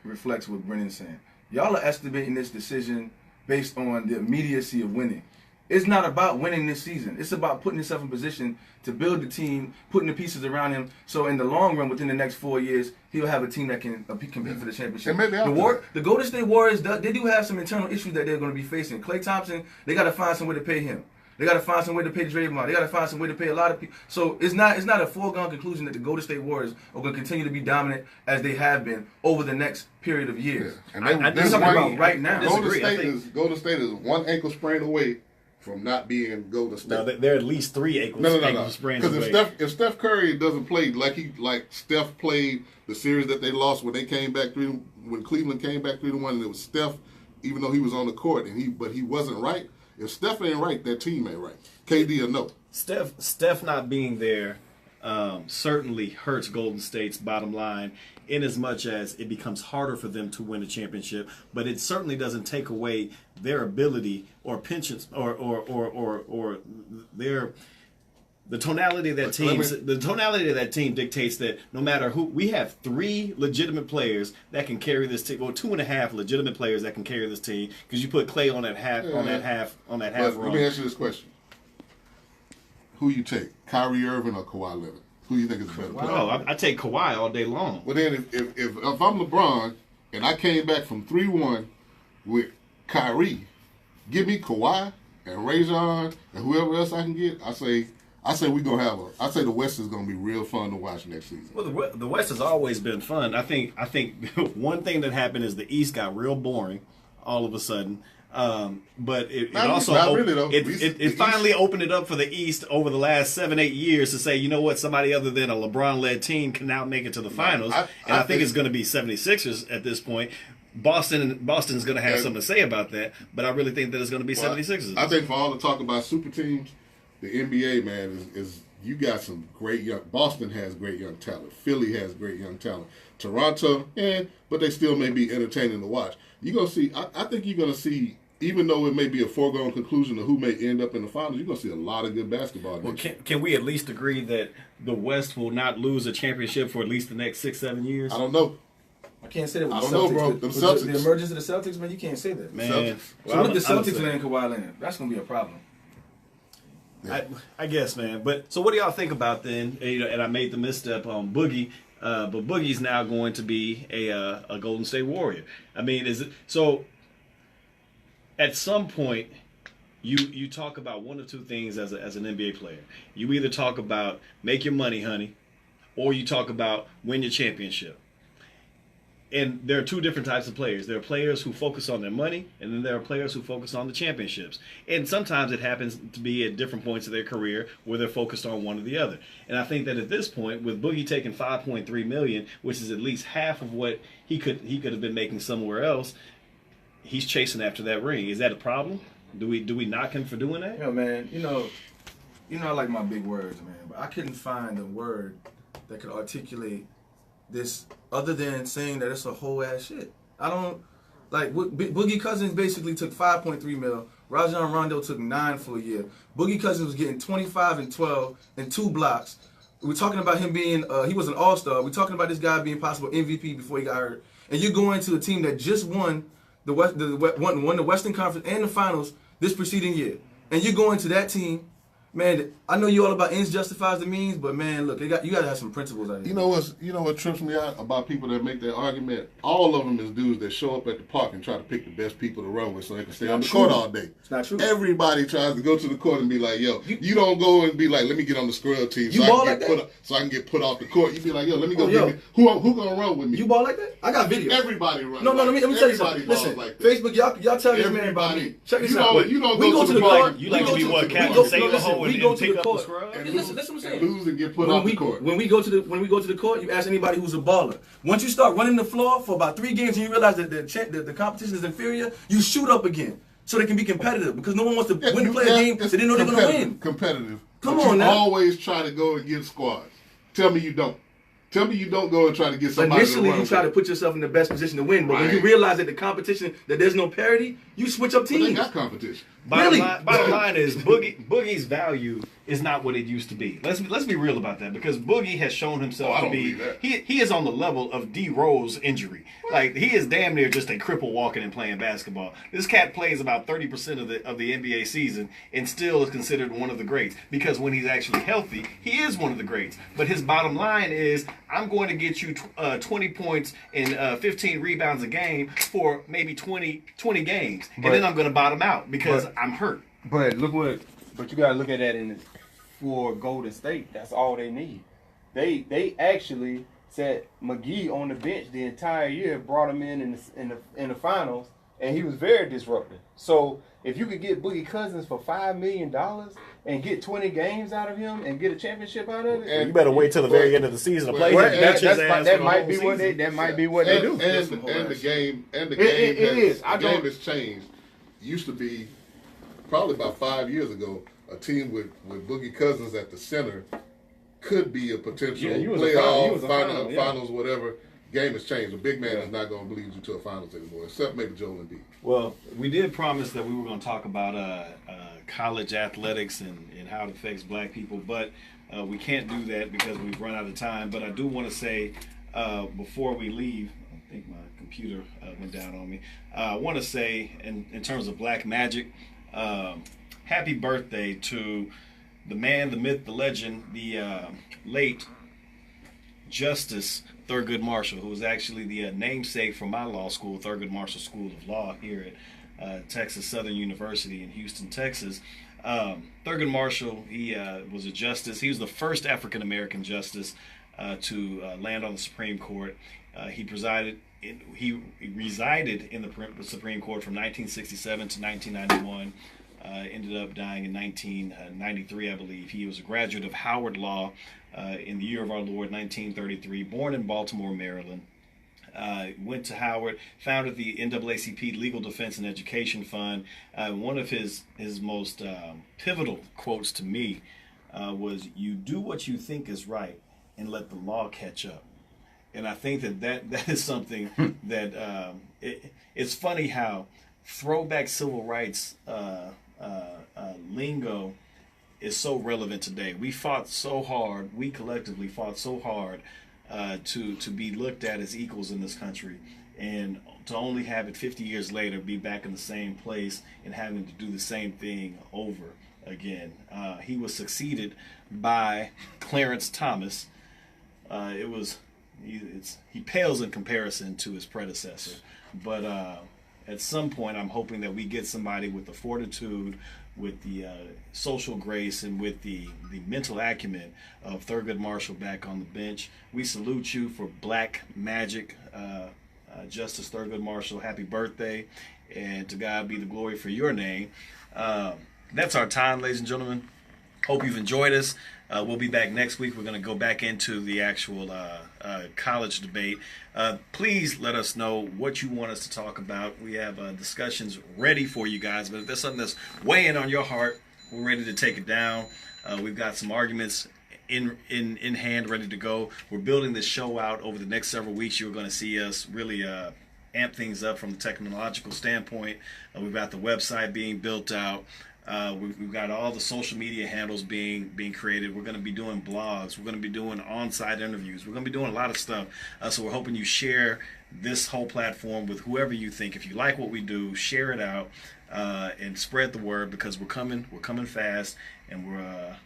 reflects what Brennan's saying. Y'all are estimating this decision based on the immediacy of winning. It's not about winning this season. It's about putting yourself in position to build the team, putting the pieces around him. So in the long run, within the next 4 years, he'll have a team that can compete for the championship. The Golden State Warriors, they do have some internal issues that they're going to be facing. Klay Thompson, they got to find some way to pay him. They got to find some way to pay Draymond. They got to find some way to pay a lot of people. So it's not a foregone conclusion that the Golden State Warriors are going to continue to be dominant as they have been over the next period of years. Yeah. And I'm talking about right now. Golden State is one ankle sprain away from not being Golden State. No, they're at least 3 ankle sprains away. Because if Steph Curry doesn't play like Steph played the series that they lost when they came back when Cleveland came back 3-1, and it was Steph, even though he was on the court, but he wasn't right. If Steph ain't right, that team ain't right. KD or no. Steph not being there certainly hurts Golden State's bottom line, in as much as it becomes harder for them to win a championship, but it certainly doesn't take away their ability or pensions or the tonality of that team. The tonality of that team dictates that no matter who, we have 3 legitimate players that can carry this team. Well, 2.5 legitimate players that can carry this team, because you put Klay on that half run. Let me ask you this question: who you take, Kyrie Irving or Kawhi Leonard? Who you think is the better player? Oh, I take Kawhi all day long. Well, then if I'm LeBron and I came back from 3-1 with Kyrie, give me Kawhi and Rajon and whoever else I can get. I say the West is gonna be real fun to watch next season. Well, the West has always been fun. I think one thing that happened is the East got real boring all of a sudden. But it also finally opened it up for the East over the last 7-8 years to say, you know what, somebody other than a LeBron-led team can now make it to the finals. I think it's going to be 76ers at this point. Boston's going to have something to say about that, but I really think that it's going to be 76ers. I think for all the talk about super teams, the NBA, man, is you got some great young. Boston has great young talent. Philly has great young talent. Toronto, but they still may be entertaining to watch. You're gonna see. I think you're gonna see. Even though it may be a foregone conclusion of who may end up in the finals, you're going to see a lot of good basketball. Well, can we at least agree that the West will not lose a championship for at least the next 6-7 years? I don't know. I can't say that with I the don't Celtics. know, bro. With Celtics. the emergence of the Celtics, man, you can't say that. Man. So what if the Celtics land Kawhi Leonard? That's going to be a problem. Yeah. I guess, man. But so what do y'all think about then? And I made the misstep on Boogie. But Boogie's now going to be a Golden State Warrior. I mean, is it so? At some point, you talk about one of two things as an NBA player. You either talk about make your money, honey, or you talk about win your championship. And there are two different types of players. There are players who focus on their money, and then there are players who focus on the championships. And sometimes it happens to be at different points of their career where they're focused on one or the other. And I think that at this point, with Boogie taking $5.3 million, which is at least half of what he could have been making somewhere else, he's chasing after that ring. Is that a problem? Do we knock him for doing that? Yo, man, you know I like my big words, man, but I couldn't find a word that could articulate this other than saying that it's a whole ass shit. I don't like Boogie Cousins basically took 5.3 mil. Rajon Rondo took 9 for a year. Boogie Cousins was getting 25 and 12 and 2 blocks. We're talking about him being he was an all-star. We're talking about this guy being possible MVP before he got hurt. And you're going to a team that just won won the Western Conference and the Finals this preceding year. And you're going to that team, man. I know you all about ends justifies the means, but man, look, you got to have some principles out here. You know what trips me out about people that make that argument? All of them is dudes that show up at the park and try to pick the best people to run with so they can stay on the court all day. It's not true. Everybody tries to go to the court and be like, yo, you don't go and be like, let me get on the scrub team so I can get put off the court. You be like, yo, let me go get me. Who gonna run with me? You ball like that? I got video. Everybody runs. No, let me tell you something. Listen, like Facebook, y'all tell this man about me. Check this out. You don't go to the court. You like to be what, Captain Sailor Ho and pick up the scrub? Listen what I'm saying. Lose and get put off the court. When we go to the court, you ask anybody who's a baller. Once you start running the floor for about 3 games and you realize that the competition is inferior, you shoot up again so they can be competitive because no one wants to win the play a game that they know they're going to win. Competitive. Come but on you now. always try to go and get squads. Tell me you don't. Tell me you don't go and try to get somebody Initially, to run you try to put yourself in the best position to win, but when you realize that the competition, that there's no parity, you switch up teams. But they got competition. Bottom line is Boogie's value is not what it used to be. Let's be real about that because Boogie has shown himself to be he is on the level of D Rose injury. Like he is damn near just a cripple walking and playing basketball. This cat plays about 30% of the NBA season and still is considered one of the greats because when he's actually healthy, he is one of the greats. But his bottom line is I'm going to get you 20 points and 15 rebounds a game for maybe 20 games, and then I'm going to bottom out because I'm hurt. But you gotta look at that for Golden State. That's all they need. They actually set McGee on the bench the entire year, brought him in the finals, and he was very disruptive. So if you could get Boogie Cousins for $5 million and get 20 games out of him and get a championship out of it, and you better wait till the very end of the season to play him. That might be what they do. And the game has changed. Used to be probably about 5 years ago, a team with Boogie Cousins at the center could be a potential playoff, finals, whatever. Game has changed. A big man is not going to lead you to a finals anymore, except maybe Joel Embiid. Well, we did promise that we were going to talk about college athletics and how it affects black people, but we can't do that because we've run out of time. But I do want to say, before we leave, I think my computer went down on me. I want to say, in terms of black magic, happy birthday to the man, the myth, the legend, the late Justice Thurgood Marshall, who was actually the namesake for my law school, Thurgood Marshall School of Law here at Texas Southern University in Houston, Texas. Thurgood Marshall, he was a justice. He was the first African-American justice to land on the Supreme Court. He resided in the Supreme Court from 1967 to 1991. Ended up dying in 1993, I believe. He was a graduate of Howard Law in the year of our Lord, 1933. Born in Baltimore, Maryland. went to Howard, founded the NAACP Legal Defense and Education Fund. One of his most pivotal quotes to me was, "You do what you think is right and let the law catch up." And I think that is something that it's funny how throwback civil rights lingo is so relevant today. We fought so hard, we collectively fought so hard to be looked at as equals in this country, and to only have it 50 years later be back in the same place and having to do the same thing over again. He was succeeded by Clarence Thomas. He pales in comparison to his predecessor, but at some point I'm hoping that we get somebody with the fortitude, with the social grace, and with the mental acumen of Thurgood Marshall back on the bench. We salute you for Black Magic, Justice Thurgood Marshall. Happy birthday, and to God be the glory for your name. That's our time, ladies and gentlemen. Hope you've enjoyed us. We'll be back next week. We're going to go back into the actual college debate. Please let us know what you want us to talk about. We have discussions ready for you guys, but if there's something that's weighing on your heart, we're ready to take it down. We've got some arguments in hand, ready to go. We're building this show out over the next several weeks. You're going to see us really amp things up from the technological standpoint. We've got the website being built out. We've got all the social media handles being created. We're going to be doing blogs. We're going to be doing on-site interviews. We're going to be doing a lot of stuff. So we're hoping you share this whole platform with whoever you think. If you like what we do, share it out and spread the word, because we're coming fast, and we're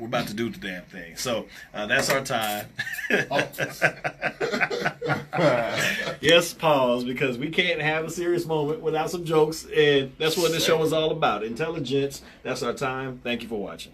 about to do the damn thing. So that's our time. Yes, pause, because we can't have a serious moment without some jokes, and that's what this show is all about. Intelligence. That's our time. Thank you for watching.